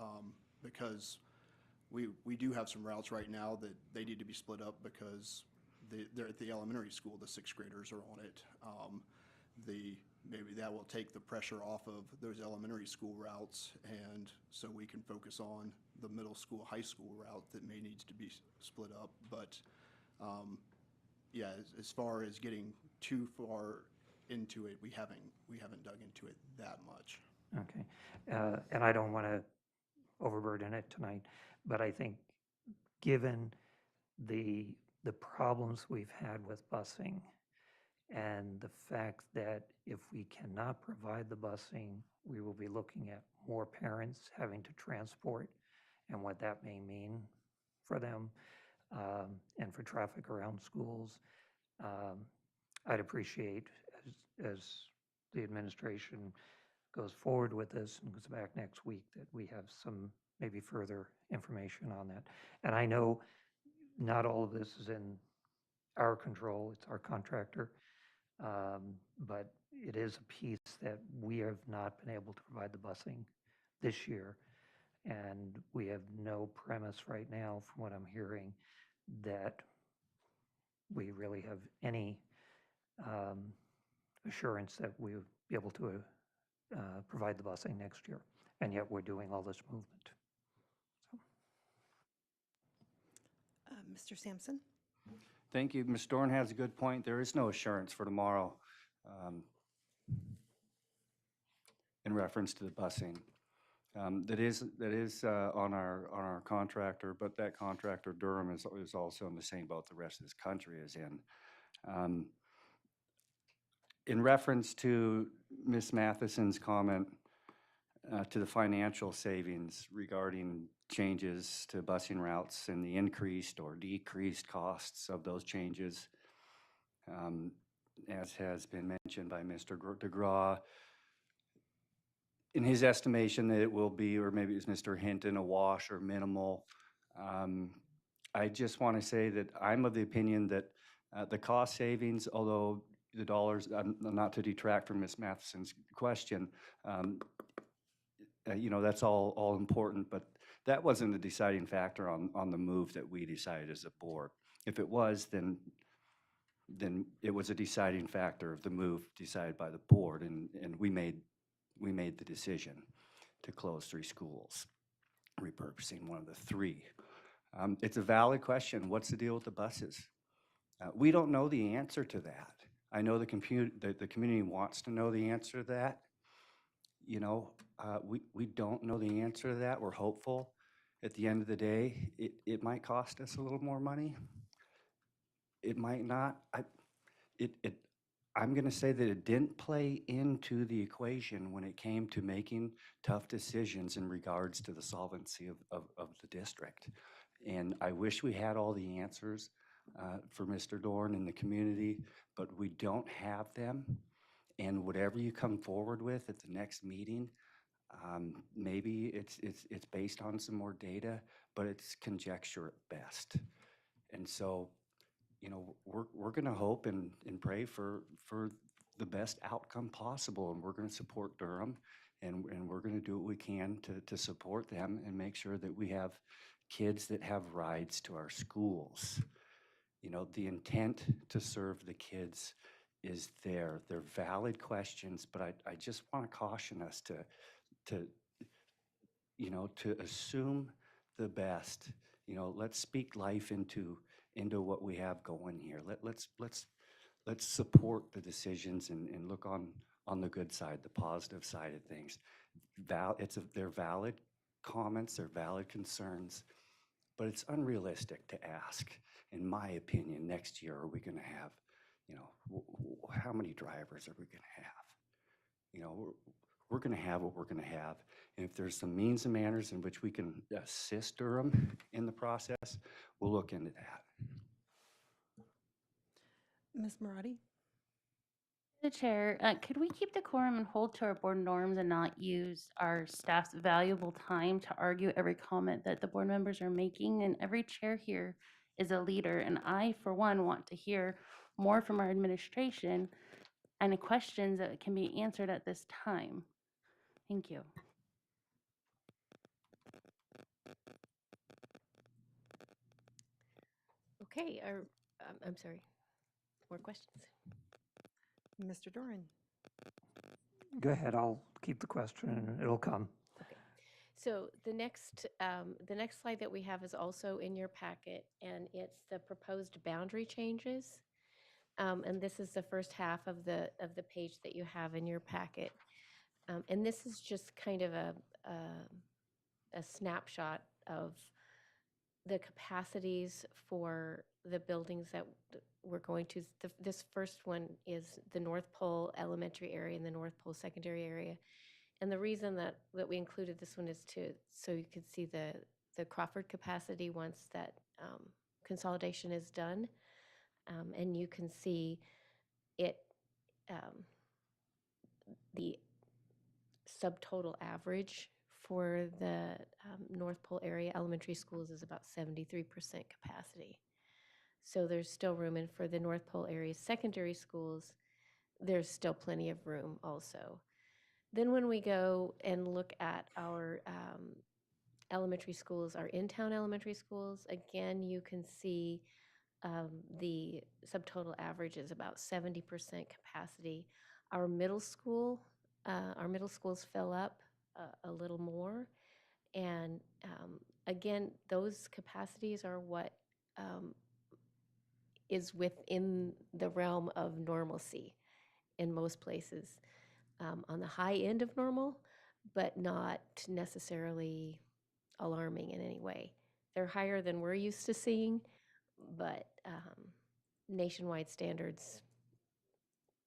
because we do have some routes right now that they need to be split up because they're at the elementary school, the sixth graders are on it. Maybe that will take the pressure off of those elementary school routes, and so we can focus on the middle school, high school route that may needs to be split up. But yeah, as far as getting too far into it, we haven't dug into it that much. Okay, and I don't want to overburden it tonight, but I think given the problems we've had with busing and the fact that if we cannot provide the busing, we will be looking at more parents having to transport and what that may mean for them and for traffic around schools. I'd appreciate as the administration goes forward with this and goes back next week that we have some maybe further information on that. And I know not all of this is in our control, it's our contractor, but it is a piece that we have not been able to provide the busing this year. And we have no premise right now, from what I'm hearing, that we really have any assurance that we would be able to provide the busing next year. And yet we're doing all this movement. So. Mr. Sampson? Thank you. Ms. Dorn has a good point. There is no assurance for tomorrow in reference to the busing. That is on our contractor, but that contractor, Durham, is also in the same boat the rest of this country is in. In reference to Ms. Matheson's comment to the financial savings regarding changes to busing routes and the increased or decreased costs of those changes, as has been mentioned by Mr. DeGraw, in his estimation that it will be, or maybe it's Mr. Hinton, a wash or minimal. I just want to say that I'm of the opinion that the cost savings, although the dollars, not to detract from Ms. Matheson's question, that's all important, but that wasn't the deciding factor on the move that we decided as a board. If it was, then it was a deciding factor of the move decided by the board, and we made the decision to close 3 schools, repurposing one of the 3. It's a valid question. What's the deal with the buses? We don't know the answer to that. I know the community wants to know the answer to that. We don't know the answer to that. We're hopeful. At the end of the day, it might cost us a little more money. It might not. I'm going to say that it didn't play into the equation when it came to making tough decisions in regards to the solvency of the district. And I wish we had all the answers for Mr. Dorn and the community, but we don't have them. And whatever you come forward with at the next meeting, maybe it's based on some more data, but it's conjecture at best. And so, we're going to hope and pray for the best outcome possible, and we're going to support Durham, and we're going to do what we can to support them and make sure that we have kids that have rides to our schools. You know, the intent to serve the kids is there. They're valid questions, but I just want to caution us to, you know, to assume the best. You know, let's speak life into what we have going here. Let's support the decisions and look on the good side, the positive side of things. They're valid comments, they're valid concerns, but it's unrealistic to ask, in my opinion, next year, are we going to have, you know, how many drivers are we going to have? You know, we're going to have what we're going to have. And if there's some means and manners in which we can assist Durham in the process, we'll look into that. Ms. Marati? The chair, could we keep decorum and hold to our board norms and not use our staff's valuable time to argue every comment that the board members are making? And every chair here is a leader, and I, for one, want to hear more from our administration and the questions that can be answered at this time. Thank you. Okay, I'm sorry, more questions? Mr. Doran? Go ahead, I'll keep the question and it'll come. Okay, so the next slide that we have is also in your packet, and it's the proposed boundary changes. And this is the first half of the page that you have in your packet. And this is just kind of a snapshot of the capacities for the buildings that we're going to. This first one is the North Pole Elementary area and the North Pole Secondary area. And the reason that we included this one is so you could see the Crawford capacity once that consolidation is done. And you can see it, the subtotal average for the North Pole area elementary schools is about 73% capacity. So there's still room, and for the North Pole area secondary schools, there's still plenty of room also. Then when we go and look at our elementary schools, our in-town elementary schools, again, you can see the subtotal average is about 70% capacity. Our middle schools fill up a little more. And again, those capacities are what is within the realm of normalcy in most places. On the high end of normal, but not necessarily alarming in any way. They're higher than we're used to seeing, but nationwide standards,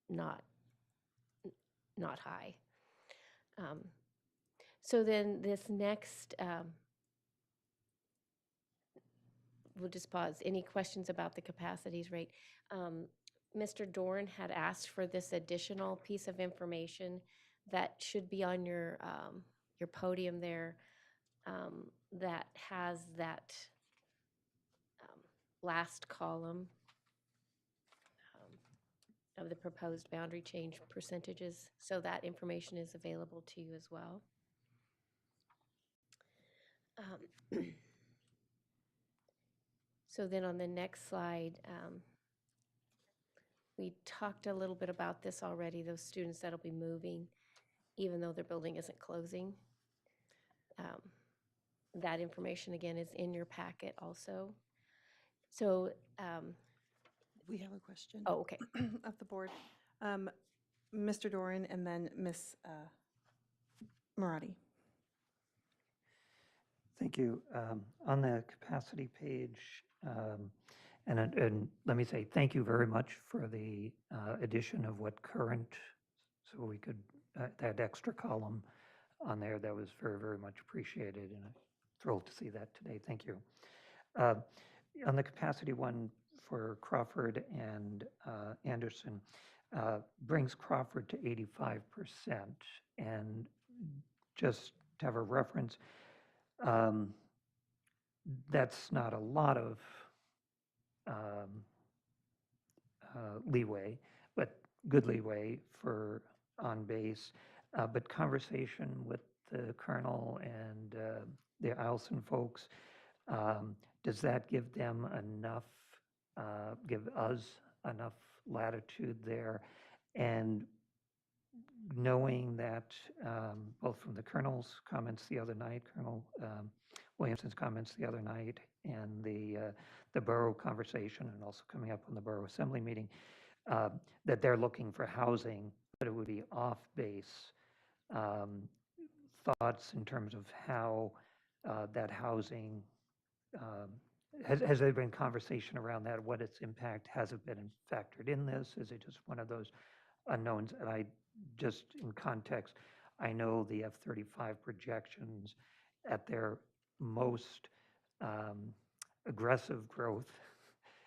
not high. So then this next, we'll just pause. Any questions about the capacities rate? Mr. Dorn had asked for this additional piece of information that should be on your podium there, that has that last column of the proposed boundary change percentages. So that information is available to you as well. So then on the next slide, we talked a little bit about this already, those students that'll be moving, even though their building isn't closing. That information, again, is in your packet also. So We have a question. Oh, okay. Of the board. Mr. Doran and then Ms. Marati. Thank you. On the capacity page, and let me say thank you very much for the addition of what current, so we could, that extra column on there, that was very, very much appreciated, and I'm thrilled to see that today. Thank you. On the capacity one for Crawford and Anderson, brings Crawford to 85%. And just to have a reference, that's not a lot of leeway, but good leeway for on base. But conversation with the colonel and the Eielson folks, does that give them enough give us enough latitude there. And knowing that both from the Colonel's comments the other night, Colonel Williamson's comments the other night, and the borough conversation, and also coming up on the borough assembly meeting, that they're looking for housing, but it would be off base. Thoughts in terms of how that housing, has there been conversation around that? What its impact? Has it been factored in this? Is it just one of those unknowns? And I just, in context, I know the F-35 projections at their most aggressive growth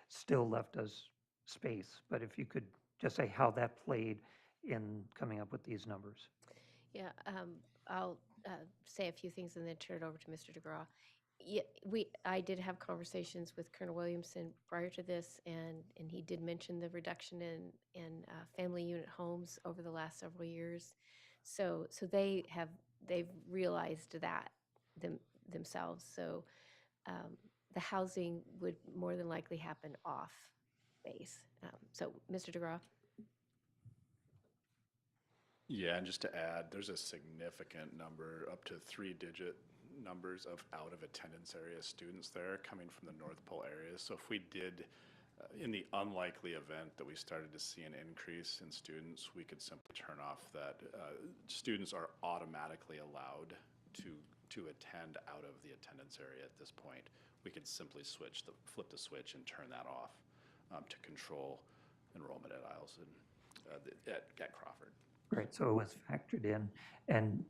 still left us space. But if you could just say how that played in coming up with these numbers. Yeah, I'll say a few things and then turn it over to Mr. DeGraw. Yeah, I did have conversations with Colonel Williamson prior to this, and he did mention the reduction in family unit homes over the last several years. So they've realized that themselves. So the housing would more than likely happen off base. So Mr. DeGraw. Yeah, and just to add, there's a significant number, up to 3-digit numbers of out of attendance area students there coming from the North Pole area. So if we did, in the unlikely event that we started to see an increase in students, we could simply turn off that. Students are automatically allowed to attend out of the attendance area at this point. We could simply flip the switch and turn that off to control enrollment at Isles and at Crawford. Right, so it was factored in. And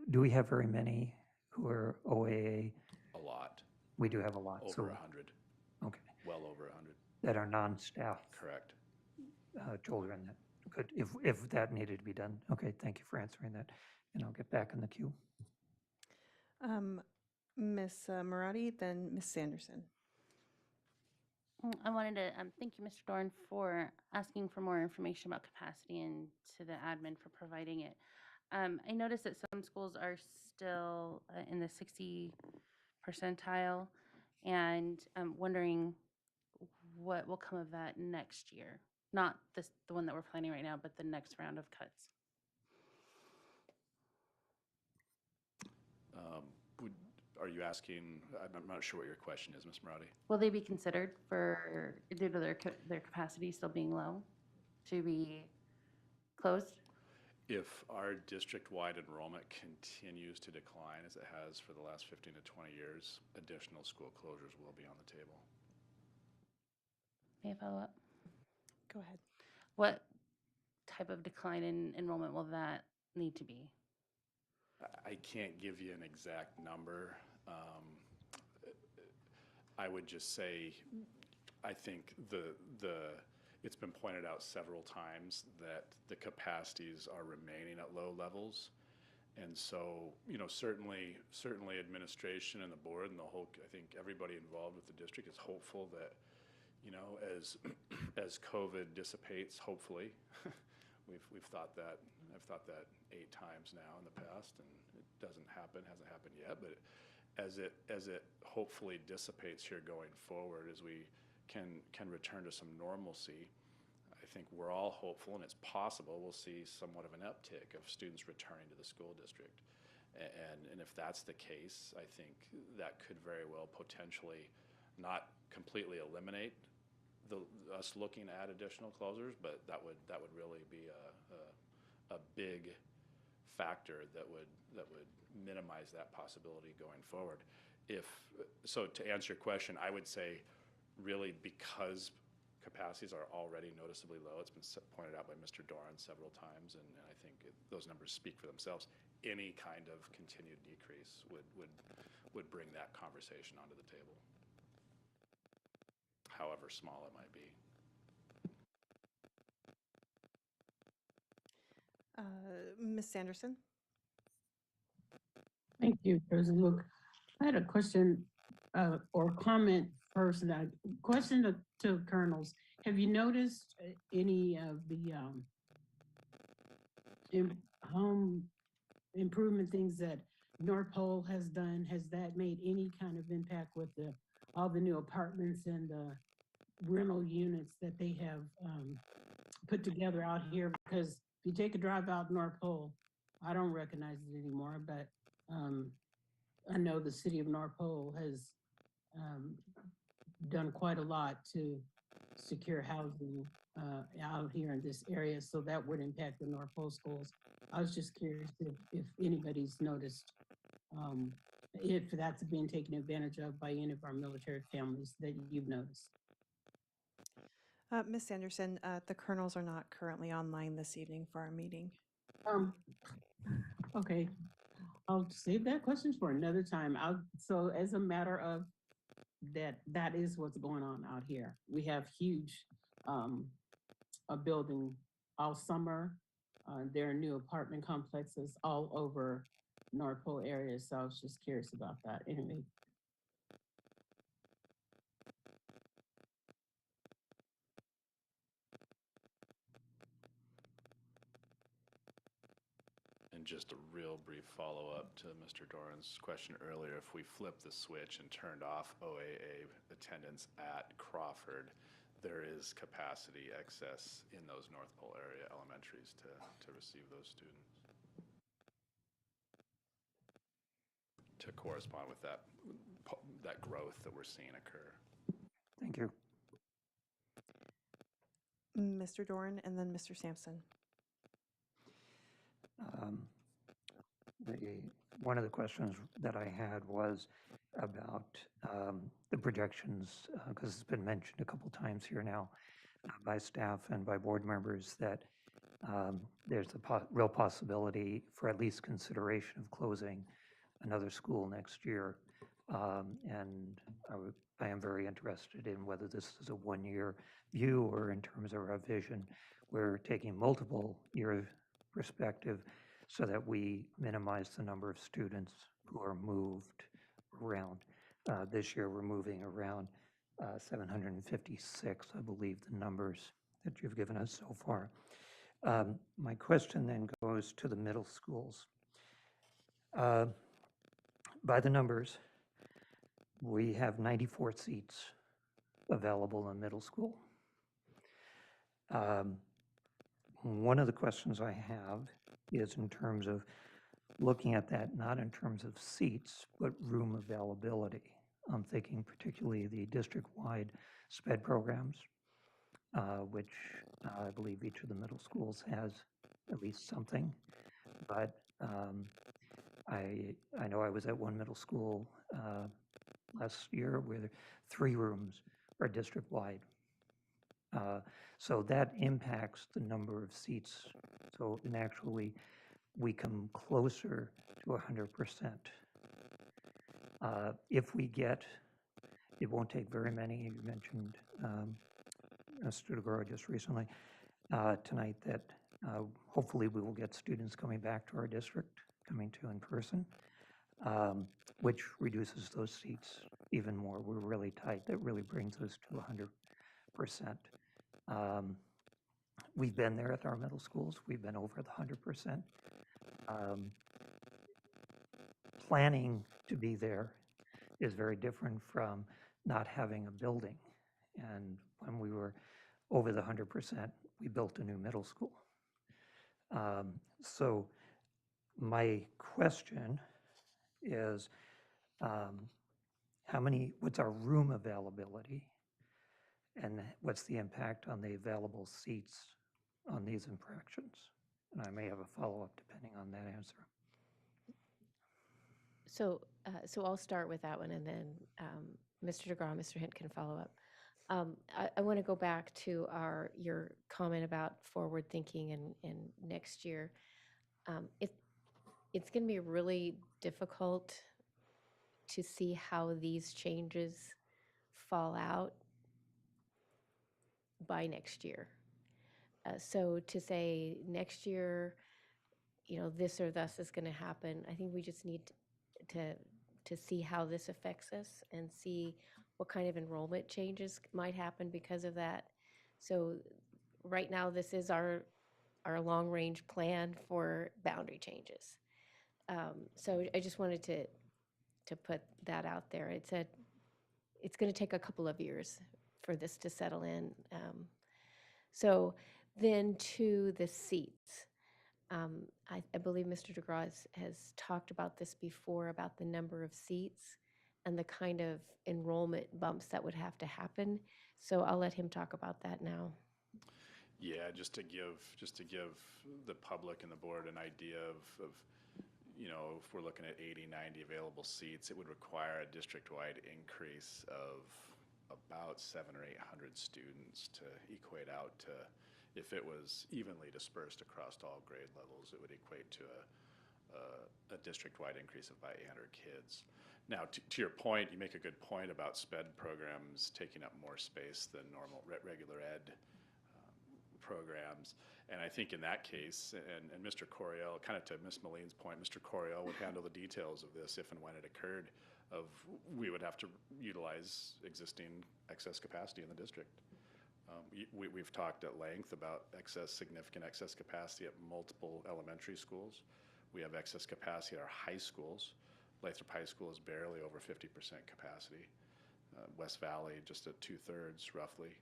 do we have very many who are OAA? A lot. We do have a lot. Over 100. Okay. Well over 100. That are non-staff. Correct. Children that could, if that needed to be done. Okay, thank you for answering that. And I'll get back in the queue. Ms. Marati, then Ms. Sanderson. I wanted to thank you, Mr. Dorn, for asking for more information about capacity and to the admin for providing it. I noticed that some schools are still in the 60 percentile, and I'm wondering what will come of that next year. Not the one that we're planning right now, but the next round of cuts. Are you asking, I'm not sure what your question is, Ms. Marati. Will they be considered for, due to their capacity still being low, to be closed? If our district-wide enrollment continues to decline as it has for the last 15 to 20 years, additional school closures will be on the table. May I follow up? Go ahead. What type of decline in enrollment will that need to be? I can't give you an exact number. I would just say, I think it's been pointed out several times that the capacities are remaining at low levels. And so, certainly administration and the board and I think everybody involved with the district is hopeful that, as COVID dissipates, hopefully, we've thought that, I've thought that 8 times now in the past, and it hasn't happened yet, but as it hopefully dissipates here going forward, as we can return to some normalcy, I think we're all hopeful, and it's possible we'll see somewhat of an uptick of students returning to the school district. And if that's the case, I think that could very well potentially not completely eliminate us looking at additional closures, but that would really be a big factor that would minimize that possibility going forward. So to answer your question, I would say really because capacities are already noticeably low, it's been pointed out by Mr. Doran several times, and I think those numbers speak for themselves. Any kind of continued decrease would bring that conversation onto the table, however small it might be. Ms. Sanderson? Thank you, President Luke. I had a question or comment first. Question to colonels. Have you noticed any of the home improvement things that North Pole has done? Has that made any kind of impact with all the new apartments and rental units that they have put together out here, because if you take a drive out North Pole, I don't recognize it anymore, but I know the city of North Pole has done quite a lot to secure housing out here in this area, so that would impact the North Pole schools. I was just curious if anybody's noticed if that's being taken advantage of by any of our military families that you've noticed. Ms. Anderson, the colonels are not currently online this evening for our meeting. Okay, I'll save that question for another time. So as a matter of that is what's going on out here. We have huge, a building all summer. There are new apartment complexes all over North Pole area. So I was just curious about that. Anyway, And just a real brief follow-up to Mr. Doran's question earlier, if we flipped the switch and turned off OAA attendance at Crawford, there is capacity excess in those North Pole area elementaries to receive those students, to correspond with that growth that we're seeing occur. Thank you. Mr. Doran and then Mr. Sampson. One of the questions that I had was about the projections, because it's been mentioned a couple times here now by staff and by board members that there's a real possibility for at least consideration of closing another school next year. And I am very interested in whether this is a one-year view or in terms of our vision, we're taking multiple year perspective so that we minimize the number of students who are moved around. This year, we're moving around 756, I believe, the numbers that you've given us so far. My question then goes to the middle schools. By the numbers, we have 94 seats available in middle school. One of the questions I have is in terms of looking at that, not in terms of seats, but room availability. I'm thinking particularly the district-wide SPED programs, which I believe each of the middle schools has at least something. But I know I was at one middle school last year where 3 rooms are district-wide. So that impacts the number of seats. So actually, we come closer to 100%. If we get, it won't take very many. You mentioned Mr. DeGraw just recently tonight that hopefully we will get students coming back to our district, coming to in person, which reduces those seats even more. We're really tight. That really brings us to 100%. We've been there at our middle schools. We've been over the 100%. Planning to be there is very different from not having a building. And when we were over the 100%, we built a new middle school. So my question is, what's our room availability? And what's the impact on the available seats on these infractions? And I may have a follow-up depending on that answer. So I'll start with that one, and then Mr. DeGraw, Mr. Hint can follow up. I want to go back to your comment about forward thinking and next year. It's going to be really difficult to see how these changes fall out by next year. So to say next year, this or thus is going to happen, I think we just need to see how this affects us and see what kind of enrollment changes might happen because of that. So right now, this is our long-range plan for boundary changes. So I just wanted to put that out there. It's going to take a couple of years for this to settle in. So then to the seats. I believe Mr. DeGraw has talked about this before, about the number of seats and the kind of enrollment bumps that would have to happen. So I'll let him talk about that now. Yeah, just to give the public and the board an idea of if we're looking at 80, 90 available seats, it would require a district-wide increase of about 700 or 800 students to equate out to, if it was evenly dispersed across all grade levels, it would equate to a district-wide increase of about 800 kids. Now, to your point, you make a good point about SPED programs taking up more space than normal regular ed programs. And I think in that case, and Mr. Coriel, kind of to Ms. Maline's point, Mr. Coriel would handle the details of this if and when it occurred, of we would have to utilize existing excess capacity in the district. We've talked at length about significant excess capacity at multiple elementary schools. We have excess capacity at our high schools. Lathrop High School is barely over 50% capacity. West Valley just at 2/3 roughly.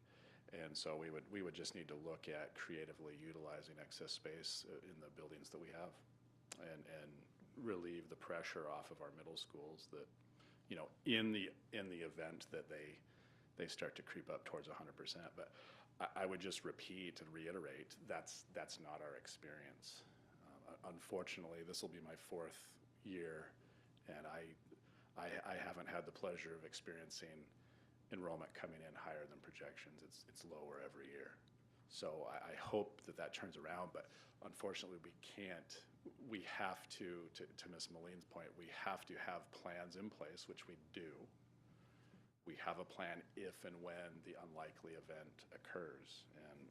And so we would just need to look at creatively utilizing excess space in the buildings that we have and relieve the pressure off of our middle schools that, in the event that they start to creep up towards 100%. But I would just repeat and reiterate, that's not our experience. Unfortunately, this will be my 4th year, and I haven't had the pleasure of experiencing enrollment coming in higher than projections. It's lower every year. So I hope that turns around, but unfortunately we have to Ms. Maline's point, we have to have plans in place, which we do. We have a plan if and when the unlikely event occurs. And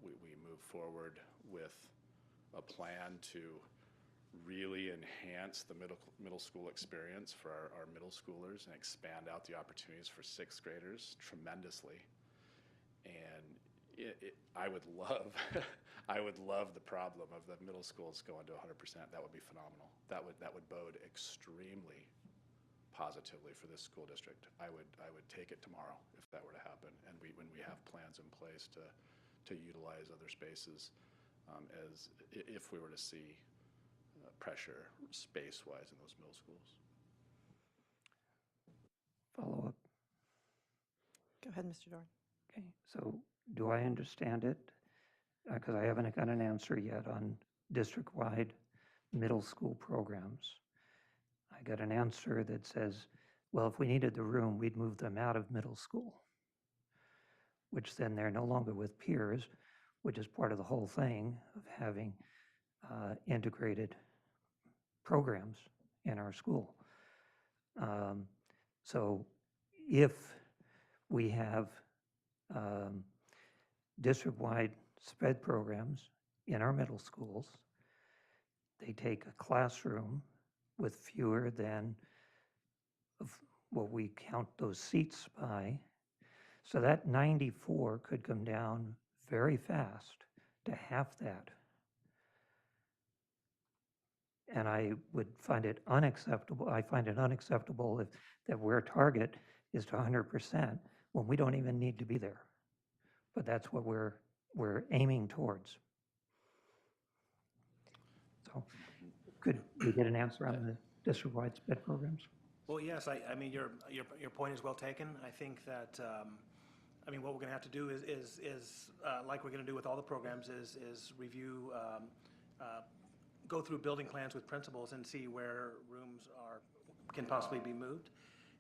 we move forward with a plan to really enhance the middle school experience for our middle schoolers and expand out the opportunities for 6th graders tremendously. And I would love the problem of the middle schools going to 100%. That would be phenomenal. That would bode extremely positively for this school district. I would take it tomorrow if that were to happen. And when we have plans in place to utilize other spaces, as if we were to see pressure space-wise in those middle schools. Follow up. Go ahead, Mr. Dorn. Okay, so do I understand it? Because I haven't got an answer yet on district-wide middle school programs. I got an answer that says, well, if we needed the room, we'd move them out of middle school, which then they're no longer with peers, which is part of the whole thing of having integrated programs in our school. So if we have district-wide SPED programs in our middle schools, they take a classroom with fewer than what we count those seats by. So that 94 could come down very fast to half that. And I would find it unacceptable. I find it unacceptable that where target is to 100% when we don't even need to be there. But that's what we're aiming towards. So could we get an answer on the district-wide SPED programs? Well, yes, I mean, your point is well taken. I think that, what we're going to have to do is like we're going to do with all the programs, is review, go through building plans with principals and see where rooms can possibly be moved.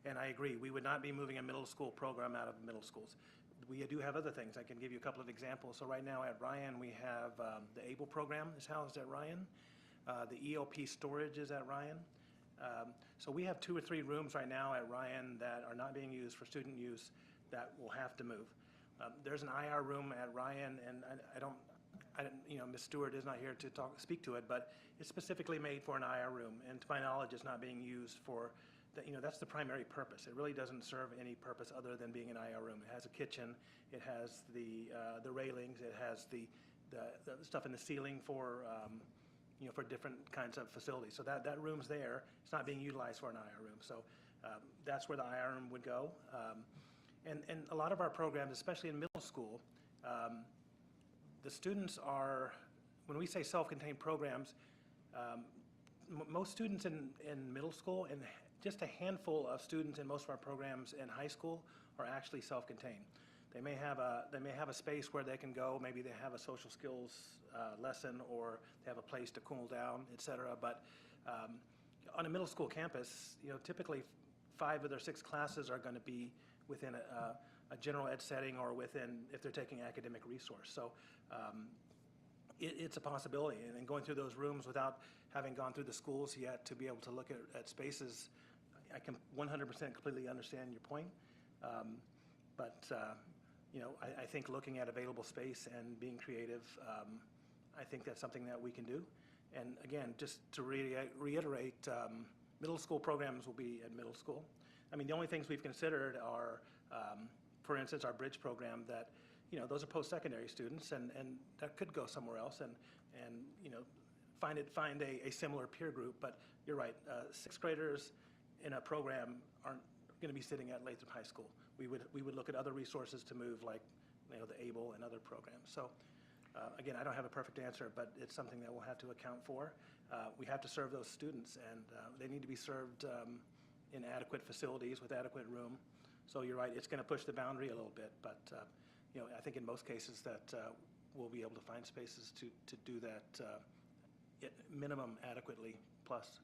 And I agree, we would not be moving a middle school program out of middle schools. We do have other things. I can give you a couple of examples. So right now at Ryan, we have the ABLE program is housed at Ryan. The ELP storage is at Ryan. So we have 2 or 3 rooms right now at Ryan that are not being used for student use that will have to move. There's an IR room at Ryan, and I don't, Ms. Stewart is not here to speak to it, but it's specifically made for an IR room, and to my knowledge, it's not being used for, that's the primary purpose. It really doesn't serve any purpose other than being an IR room. It has a kitchen, it has the railings, it has the stuff in the ceiling for, for different kinds of facilities. So that room's there. It's not being utilized for an IR room. So that's where the IR room would go. And a lot of our programs, especially in middle school, the students are, when we say self-contained programs, most students in middle school and just a handful of students in most of our programs in high school are actually self-contained. They may have a space where they can go, maybe they have a social skills lesson, or they have a place to cool down, et cetera. But on a middle school campus, typically 5 of their 6 classes are going to be within a general ed setting or within, if they're taking academic resource. So it's a possibility. And going through those rooms without having gone through the schools yet to be able to look at spaces, I can 100% completely understand your point. I think looking at available space and being creative, I think that's something that we can do. And again, just to reiterate, middle school programs will be at middle school. I mean, the only things we've considered are, for instance, our bridge program that, those are post-secondary students and that could go somewhere else and find a similar peer group. But you're right, 6th graders in a program aren't going to be sitting at Lathrop High School. We would look at other resources to move, like the ABLE and other programs. So again, I don't have a perfect answer, but it's something that we'll have to account for. We have to serve those students, and they need to be served in adequate facilities with adequate room. So you're right, it's going to push the boundary a little bit, but I think in most cases that we'll be able to find spaces to do that at minimum adequately, plus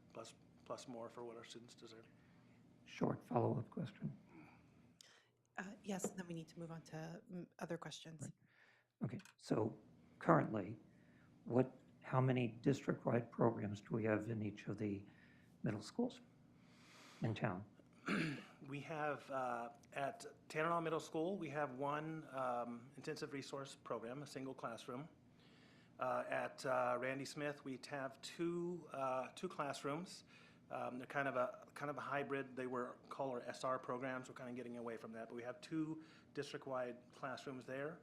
more for what our students deserve. Short follow-up question. Yes, and then we need to move on to other questions. Right. Okay, so currently, how many district-wide programs do we have in each of the middle schools in town? We have, at Tannerall Middle School, we have one intensive resource program, a single classroom. At Randy Smith, we have two classrooms. They're kind of a hybrid. They were called our SR programs. We're kind of getting away from that, but we have 2 district-wide classrooms there.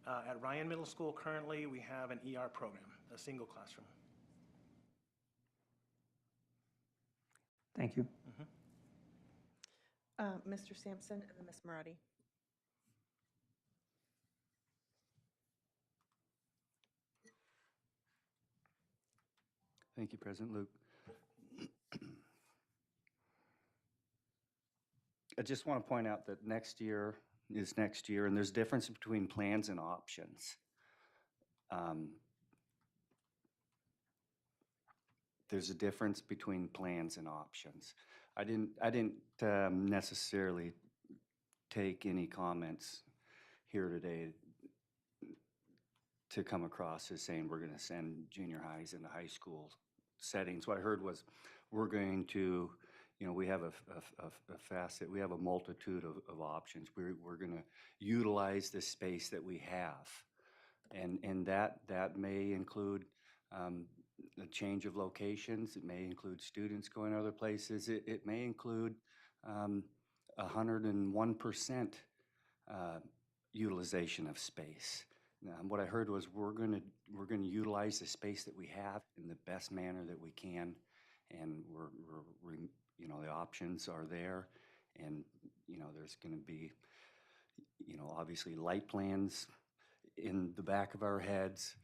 At Ryan Middle School, currently, we have an ER program, a single classroom. Thank you. Mr. Sampson and then Ms. Marati. Thank you, President Luke. I just want to point out that next year is next year, and there's a difference between plans and options. There's a difference between plans and options. I didn't necessarily take any comments here today to come across as saying we're going to send junior highs into high school settings. What I heard was we're going to, we have we have a multitude of options. We're going to utilize the space that we have, and that may include a change of locations. It may include students going other places. It may include 101% utilization of space. What I heard was we're going to utilize the space that we have in the best manner that we can, and we're the options are there, and there's going to be obviously light plans in the back of our heads,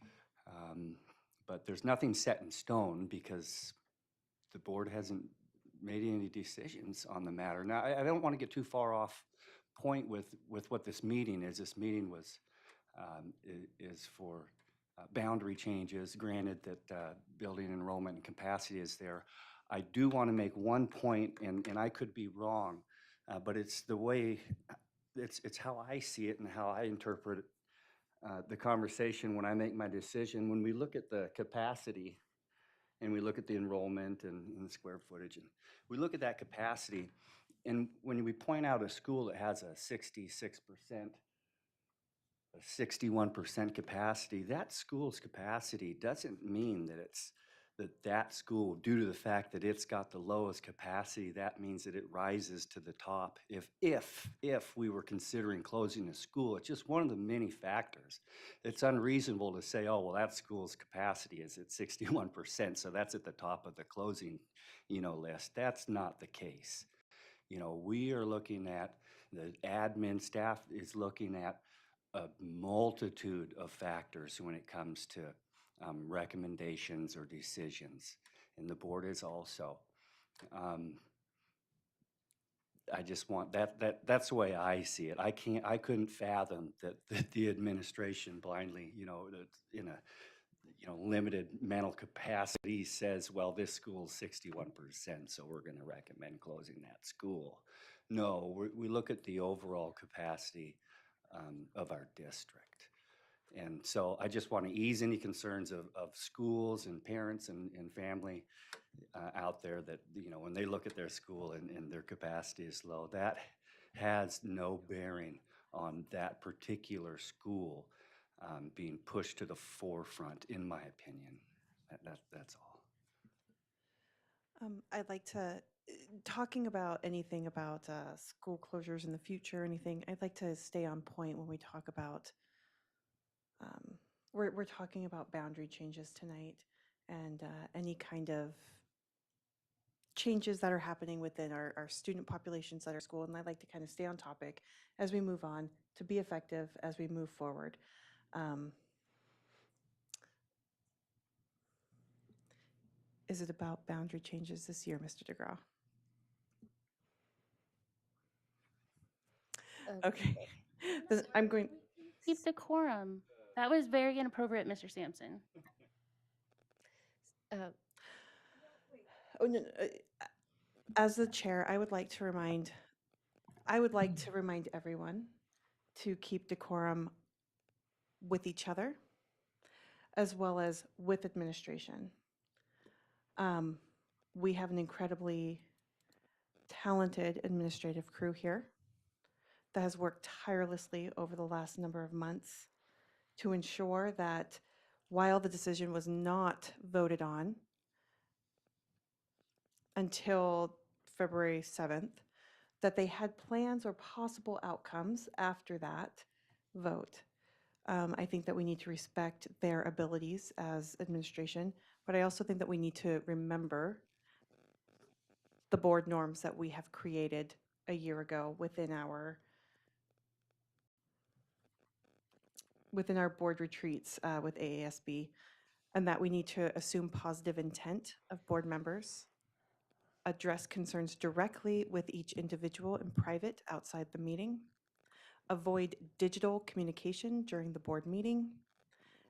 but there's nothing set in stone because the board hasn't made any decisions on the matter. Now, I don't want to get too far off point with what this meeting is. This meeting was is for boundary changes, granted that building enrollment and capacity is there. I do want to make one point, and I could be wrong, but it's the way, it's how I see it and how I interpret it. The conversation when I make my decision, when we look at the capacity and we look at the enrollment and the square footage, and we look at that capacity, and when we point out a school that has a 66%, a 61% capacity, that school's capacity doesn't mean that it's that school, due to the fact that it's got the lowest capacity, that means that it rises to the top. If we were considering closing a school, it's just one of the many factors. It's unreasonable to say, oh, well, that school's capacity is at 61%, so that's at the top of the closing, list. That's not the case. We are looking at The admin staff is looking at a multitude of factors when it comes to recommendations or decisions, and the board is also. I just want that's the way I see it. I couldn't fathom that the administration blindly, in a limited mental capacity says, well, this school's 61%, so we're going to recommend closing that school. No, we look at the overall capacity of our district. And so I just want to ease any concerns of schools and parents and family out there that, when they look at their school and their capacity is low, that has no bearing on that particular school being pushed to the forefront, in my opinion. That's all. I'd like to, talking about anything about school closures in the future, anything, I'd like to stay on point when we talk about, we're talking about boundary changes tonight and any kind of changes that are happening within our student populations at our school. And I'd like to kind of stay on topic as we move on to be effective as we move forward. Is it about boundary changes this year, Mr. DeGraw? Okay. I'm going. Keep decorum. That was very inappropriate, Mr. Sampson. Oh, no, as the chair, I would like to remind everyone to keep decorum with each other as well as with administration. We have an incredibly talented administrative crew here that has worked tirelessly over the last number of months to ensure that while the decision was not voted on until February 7th, that they had plans or possible outcomes after that vote. I think that we need to respect their abilities as administration, but I also think that we need to remember the board norms that we have created a year ago within our board retreats with AASB, and that we need to assume positive intent of board members, address concerns directly with each individual in private outside the meeting, avoid digital communication during the board meeting,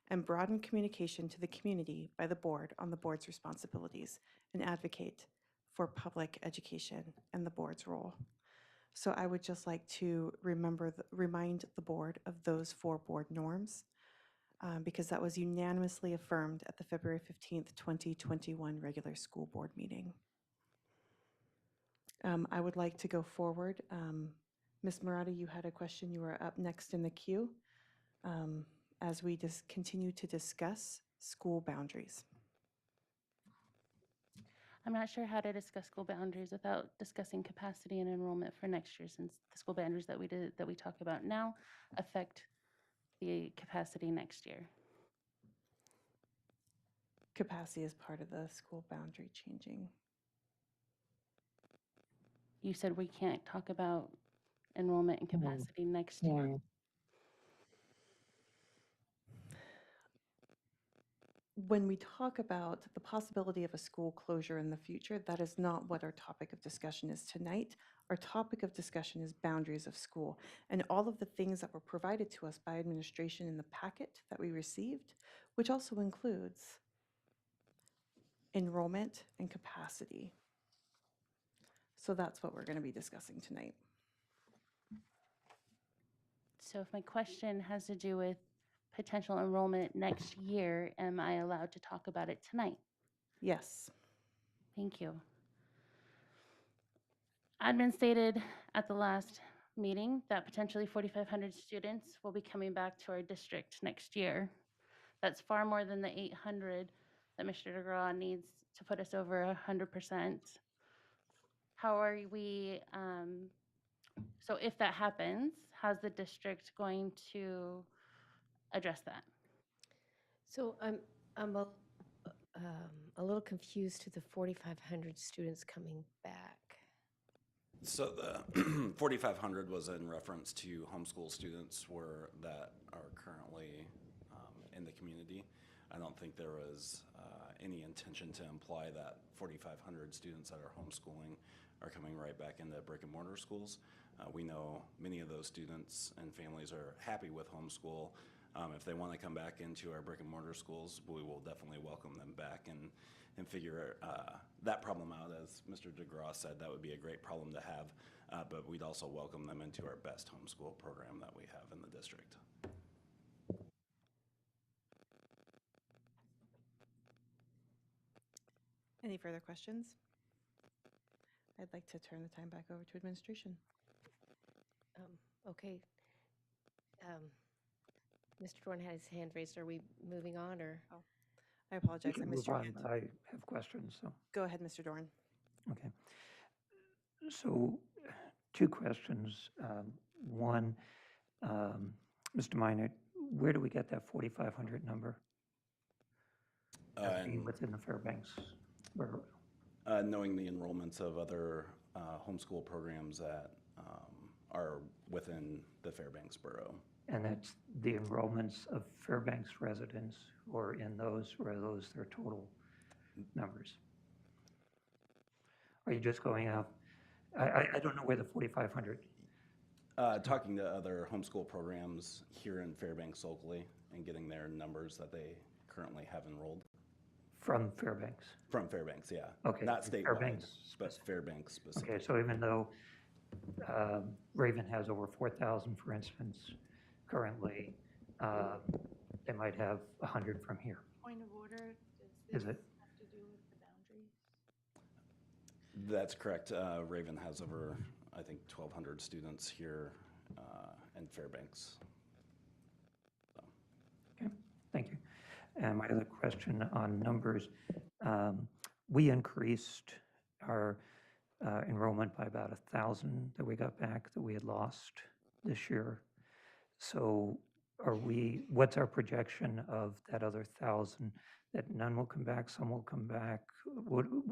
and broaden communication to the community by the board on the board's responsibilities, and advocate for public education and the board's role. So I would just like to remind the board of those 4 board norms because that was unanimously affirmed at the February 15th, 2021 regular school board meeting. I would like to go forward. Ms. Murata, you had a question. You were up next in the queue as we just continue to discuss school boundaries. I'm not sure how to discuss school boundaries without discussing capacity and enrollment for next year, since the school boundaries that we talk about now affect the capacity next year. Capacity is part of the school boundary changing. You said we can't talk about enrollment and capacity next year. When we talk about the possibility of a school closure in the future, that is not what our topic of discussion is tonight. Our topic of discussion is boundaries of school and all of the things that were provided to us by administration in the packet that we received, which also includes enrollment and capacity. So that's what we're going to be discussing tonight. So if my question has to do with potential enrollment next year, am I allowed to talk about it tonight? Yes. Thank you. Admin stated at the last meeting that potentially 4,500 students will be coming back to our district next year. That's far more than the 800 that Mr. DeGraw needs to put us over 100%. How are we, so if that happens, how's the district going to address that? So I'm a little confused to the 4,500 students coming back. So the 4,500 was in reference to homeschool students that are currently in the community. I don't think there was any intention to imply that 4,500 students that are homeschooling are coming right back into brick and mortar schools. We know many of those students and families are happy with homeschool. If they want to come back into our brick and mortar schools, we will definitely welcome them back and figure that problem out. As Mr. DeGraw said, that would be a great problem to have, but we'd also welcome them into our best homeschool program that we have in the district. Any further questions? I'd like to turn the time back over to administration. Okay. Mr. Dorn had his hand raised. Are we moving on, or? I We apologize, I can missed move your on, hand. but I have questions, so, Go ahead, Mr. Dorn. okay. So, two questions. One, Mr. Minor, where do we get that 4,500 number? As being within the Fairbanks borough? Knowing the enrollments of other homeschool programs that are within the Fairbanks borough. And that's the enrollments of Fairbanks residents who are in those, or are those their total numbers? Are you just going out? I don't know where the 4,500. Talking to other homeschool programs here in Fairbanks locally and getting their numbers that they currently have enrolled. From Fairbanks? From Fairbanks, yeah. Okay. Not statewide, Fairbanks but Fairbanks specifically. Okay, so even though Raven has over 4,000, for instance, currently, they might have 100 from here. Point of order, Is it? have to do with the boundaries? That's correct. Raven has over, I think, 1,200 students here in Fairbanks. Okay, thank you. And my other question on numbers, we increased our enrollment by about 1,000 that we got back that we had lost this year. So what's our projection of that other 1,000, that none will come back, some will come back?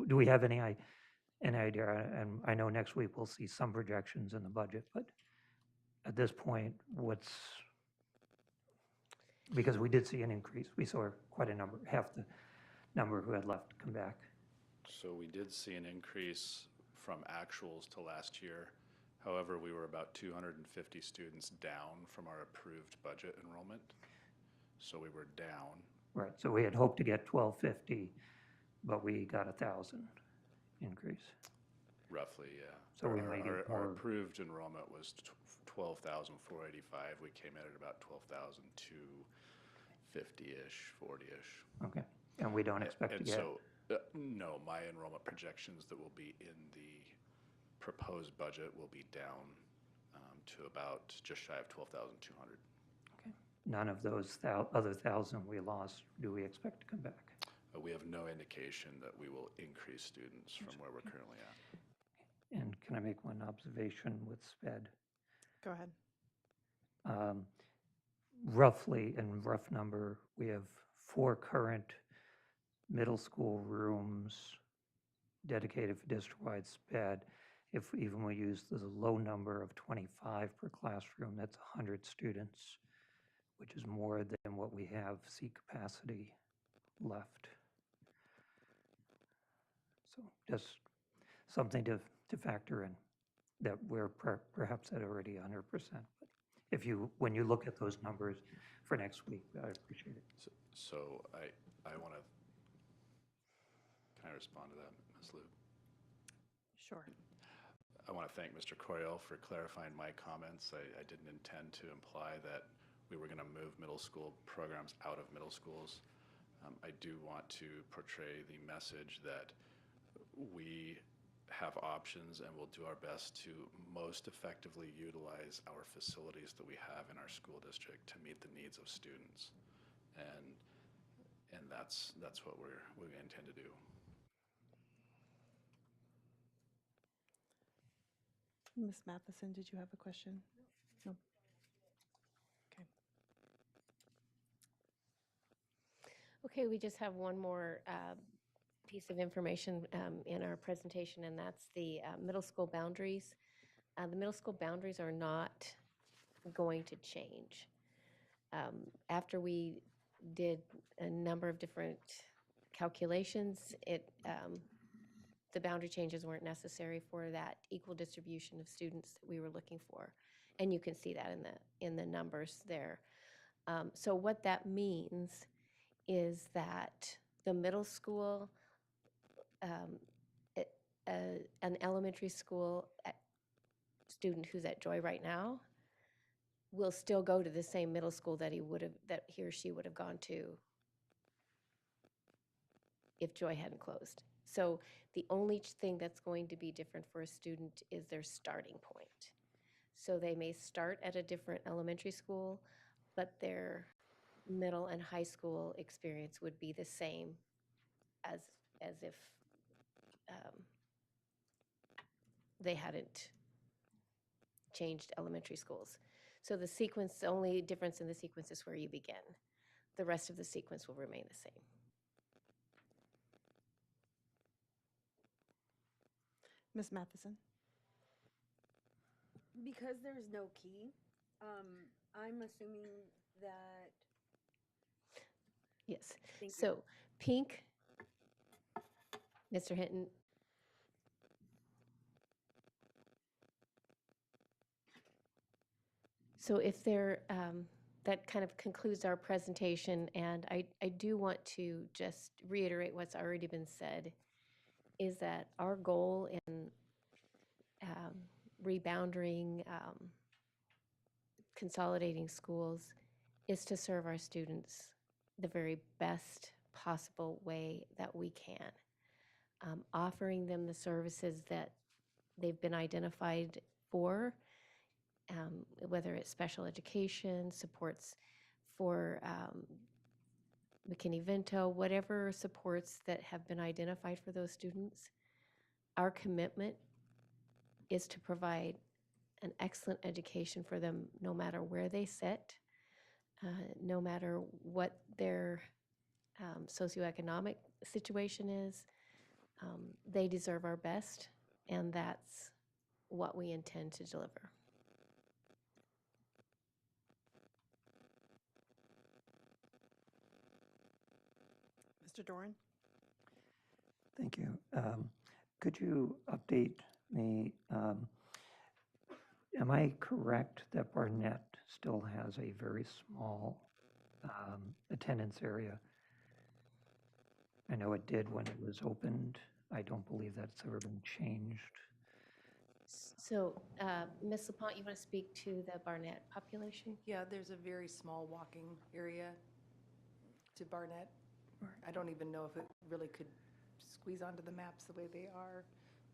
Do we have any idea? And I know next week we'll see some projections in the budget, but at this point, because we did see an increase. We saw quite a number, half the number who had left come back. So we did see an increase from actuals to last year. However, we were about 250 students down from our approved budget enrollment. So we were down. Right, so we had hoped to get 1,250, but we got 1,000 increase. Roughly, yeah. So we may get Our more. approved enrollment was 12,485. We came in at about 12,250-ish, 40-ish. Okay, and we don't expect to And get. so, no, my enrollment projections that will be in the proposed budget will be down to about just shy of 12,200. Okay, none of those other 1,000 we lost, do we expect to come back? We have no indication that we will increase students from where we're currently at. And can I make one observation with SPED? Go ahead. Roughly, in rough number, we have 4 current middle school rooms dedicated for district-wide SPED. If even we use the low number of 25 per classroom, that's 100 students, which is more than what we have seat capacity left. So just something to factor in, that we're perhaps at already 100%. But when you look at those numbers for next week, I appreciate it. So I want to, can I respond to that, Ms. Liu? Sure. I want to thank Mr. Coryell for clarifying my comments. I didn't intend to imply that we were going to move middle school programs out of middle schools. I do want to portray the message that we have options and we'll do our best to most effectively utilize our facilities that we have in our school district to meet the needs of students. And that's what we intend to do. Ms. Matheson, did you have a question? No. Okay. Okay, we just have one more piece of information in our presentation, and that's the middle school boundaries. The middle school boundaries are not going to change. After we did a number of different calculations, the boundary changes weren't necessary for that equal distribution of students that we were looking for. And you can see that in the numbers there. So what that means is that the middle school, an elementary school student who's at Joy right now will still go to the same middle school that he or she would have gone to if Joy hadn't closed. So the only thing that's going to be different for a student is their starting point. So they may start at a different elementary school, but their middle and high school experience would be the same as if they hadn't changed elementary schools. So the only difference in the sequence is where you begin. The rest of the sequence will remain the same. Ms. Matheson? Because there's no key, I'm assuming that. Yes. Thank you. So pink, Mr. Hinton. So if that kind of concludes our presentation, and I do want to just reiterate what's already been said, is that our goal in rebounding, consolidating schools is to serve our students the very best possible way that we can, offering them the services that they've been identified for, whether it's special education, supports for McKinney-Vento, whatever supports that have been identified for those students. Our commitment is to provide an excellent education for them no matter where they sit, no matter what their socioeconomic situation is. They deserve our best, and that's what we intend to deliver. Mr. Doran? Thank you. Could you update me? Am I correct that Barnett still has a very small attendance area? I know it did when it was opened. I don't believe that's ever been changed. So, Ms. LaPont, you want to speak to the Barnett population? Yeah, there's a very small walking area to Barnett. I don't even know if it really could squeeze onto the maps the way they are,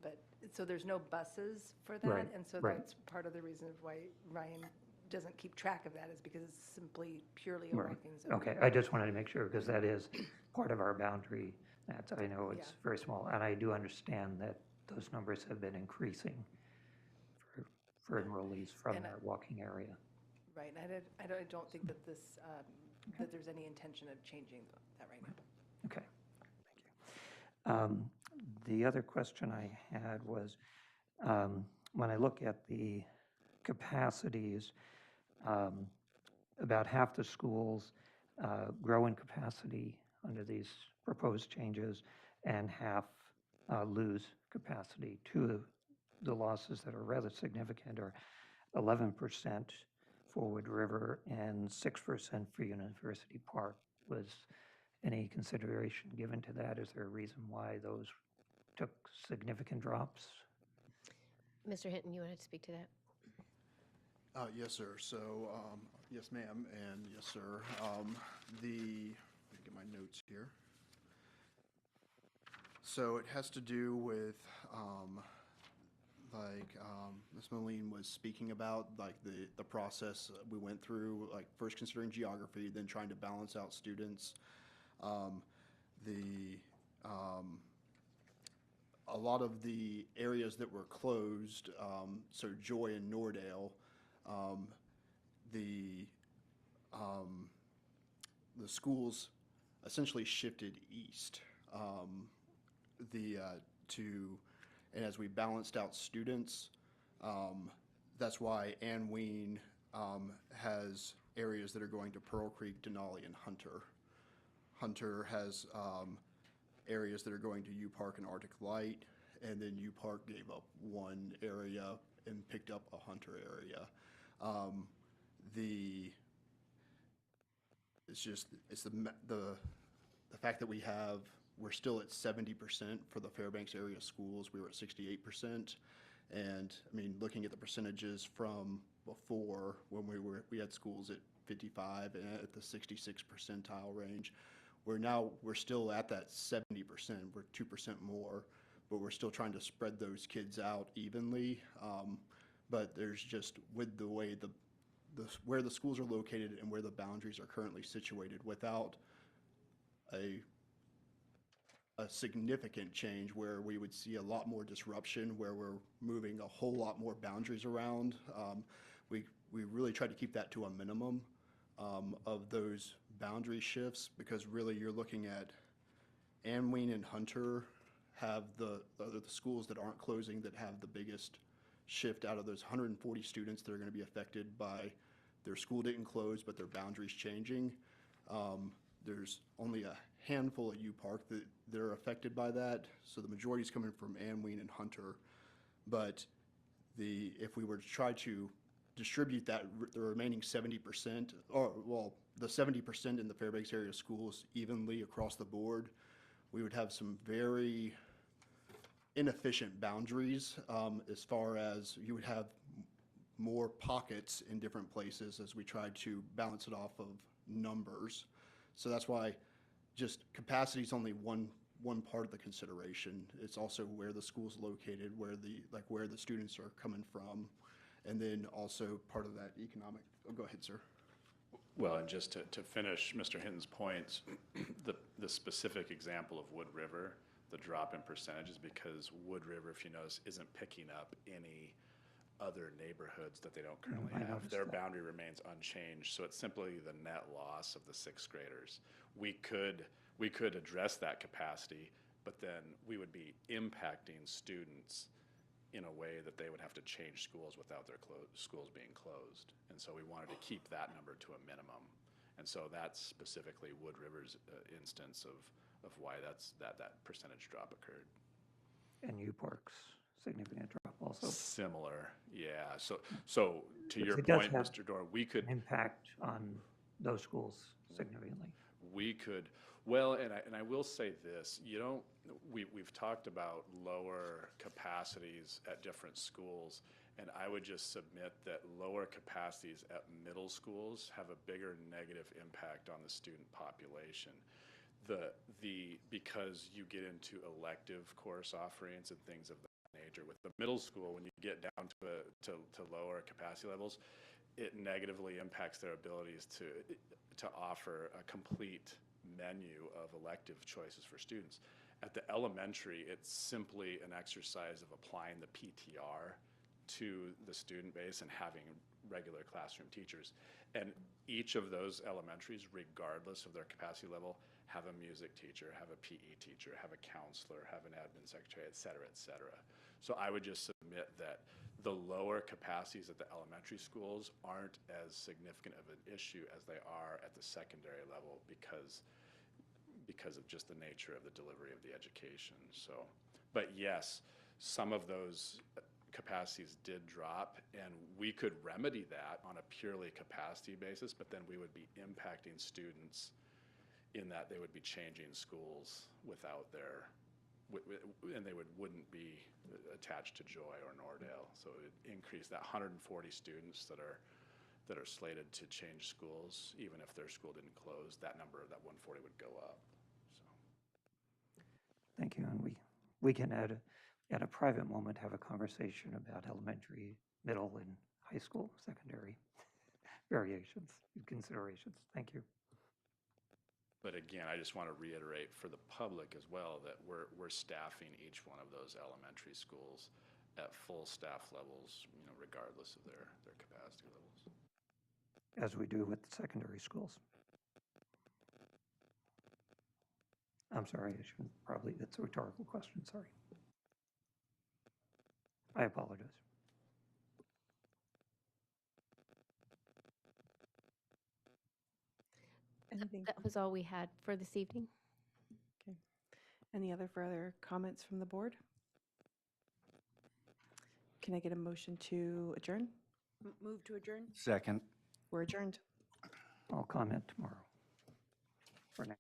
but, so there's no buses for that. Right, And so right. that's part of the reason of why Ryan doesn't keep track of that, is because it's simply purely a Right. walking zone. Okay, I just wanted to make sure, because that is part of our boundary. That's, I know it's Yeah. very small, and I do understand that those numbers have been increasing for enrollees from And that walking area. Right, and I don't think that this, that there's any intention of changing that right now. Okay, thank you. The other question I had was, when I look at the capacities, about half the schools grow in capacity under these proposed changes, and half lose capacity. Two of the losses that are rather significant are 11% for Wood River and 6% for University Park. Was any consideration given to that? Is there a reason why those took significant drops? Mr. Hinton, you wanted to speak to that? Yes, sir. So, yes, ma'am, and yes, sir. Let me get my notes here. So it has to do with, Ms. Moline was speaking about, like, the process we went through, like, first considering geography, then trying to balance out students. A lot of the areas that were closed, so Joy and Nordale, the schools essentially shifted east. and as we balanced out students, that's why Ann Ween has areas that are going to Pearl Creek, Denali, and Hunter. Hunter has areas that are going to U Park and Arctic Light, and then U Park gave up one area and picked up a Hunter area. It's the fact that we're still at 70% for the Fairbanks area schools. We were at 68%. And I mean, looking at the percentages from before, when we had schools at 55 and at the 66 percentile range, we're still at that 70%. We're 2% more, but we're still trying to spread those kids out evenly. But there's just, with the way where the schools are located and where the boundaries are currently situated, without a significant change where we would see a lot more disruption, where we're moving a whole lot more boundaries around. We really try to keep that to a minimum of those boundary shifts, because really you're looking at Ann Ween and Hunter have the schools that aren't closing that have the biggest shift out of those 140 students that are going to be affected by their school didn't close, but their boundaries changing. There's only a handful at U Park that are affected by that, so the majority is coming from Ann Ween and Hunter. But if we were to try to distribute the remaining 70%, the 70% in the Fairbanks area schools evenly across the board, we would have some very inefficient boundaries, as far as you would have more pockets in different places as we tried to balance it off of numbers. So that's why just capacity is only one part of the consideration. It's also where the school's located, where the students are coming from, and then also part of that economic. Oh, go ahead, sir. Well, and just to finish Mr. Hinton's points, the specific example of Wood River, the drop in percentages, because Wood River, if you notice, isn't picking up any other neighborhoods that they don't currently have. Their boundary remains unchanged, so it's simply the net loss of the sixth graders. We could address that capacity, but then we would be impacting students in a way that they would have to change schools without their schools being closed. And so we wanted to keep that number to a minimum. And so that's specifically Wood River's instance of why that percentage drop occurred. And U Park's significant drop also. Similar, yeah. So to your It does point, have Mr. Dorr, we could impact on those schools significantly. we could, well, and I will say this, we've talked about lower capacities at different schools, and I would just submit that lower capacities at middle schools have a bigger negative impact on the student population. Because you get into elective course offerings and things of that nature. With the middle school, when you get down to lower capacity levels, it negatively impacts their abilities to offer a complete menu of elective choices for students. At the elementary, it's simply an exercise of applying the PTR to the student base and having regular classroom teachers. And each of those elementaries, regardless of their capacity level, have a music teacher, have a PE teacher, have a counselor, have an admin secretary, et cetera, et cetera. So I would just submit that the lower capacities at the elementary schools aren't as significant of an issue as they are at the secondary level because of just the nature of the delivery of the education. So, but yes, some of those capacities did drop, and we could remedy that on a purely capacity basis, but then we would be impacting students in that they would be changing schools without and they wouldn't be attached to Joy or Nordale. So it would increase that 140 students that are slated to change schools, even if their school didn't close, that 140 would go up. So. Thank you, and we can at a private moment have a conversation about elementary, middle, and high school, secondary variations and considerations. Thank you. But again, I just want to reiterate for the public as well that we're staffing each one of those elementary schools at full staff levels, regardless of their capacity levels. As we do with the secondary schools. I'm sorry, I shouldn't, probably, that's a rhetorical question, sorry. I apologize. Anything? That was all we had for this evening. Okay. Any other further comments from the board? Can I get a motion to adjourn? Move to adjourn? Second. We're adjourned. I'll comment tomorrow. For now.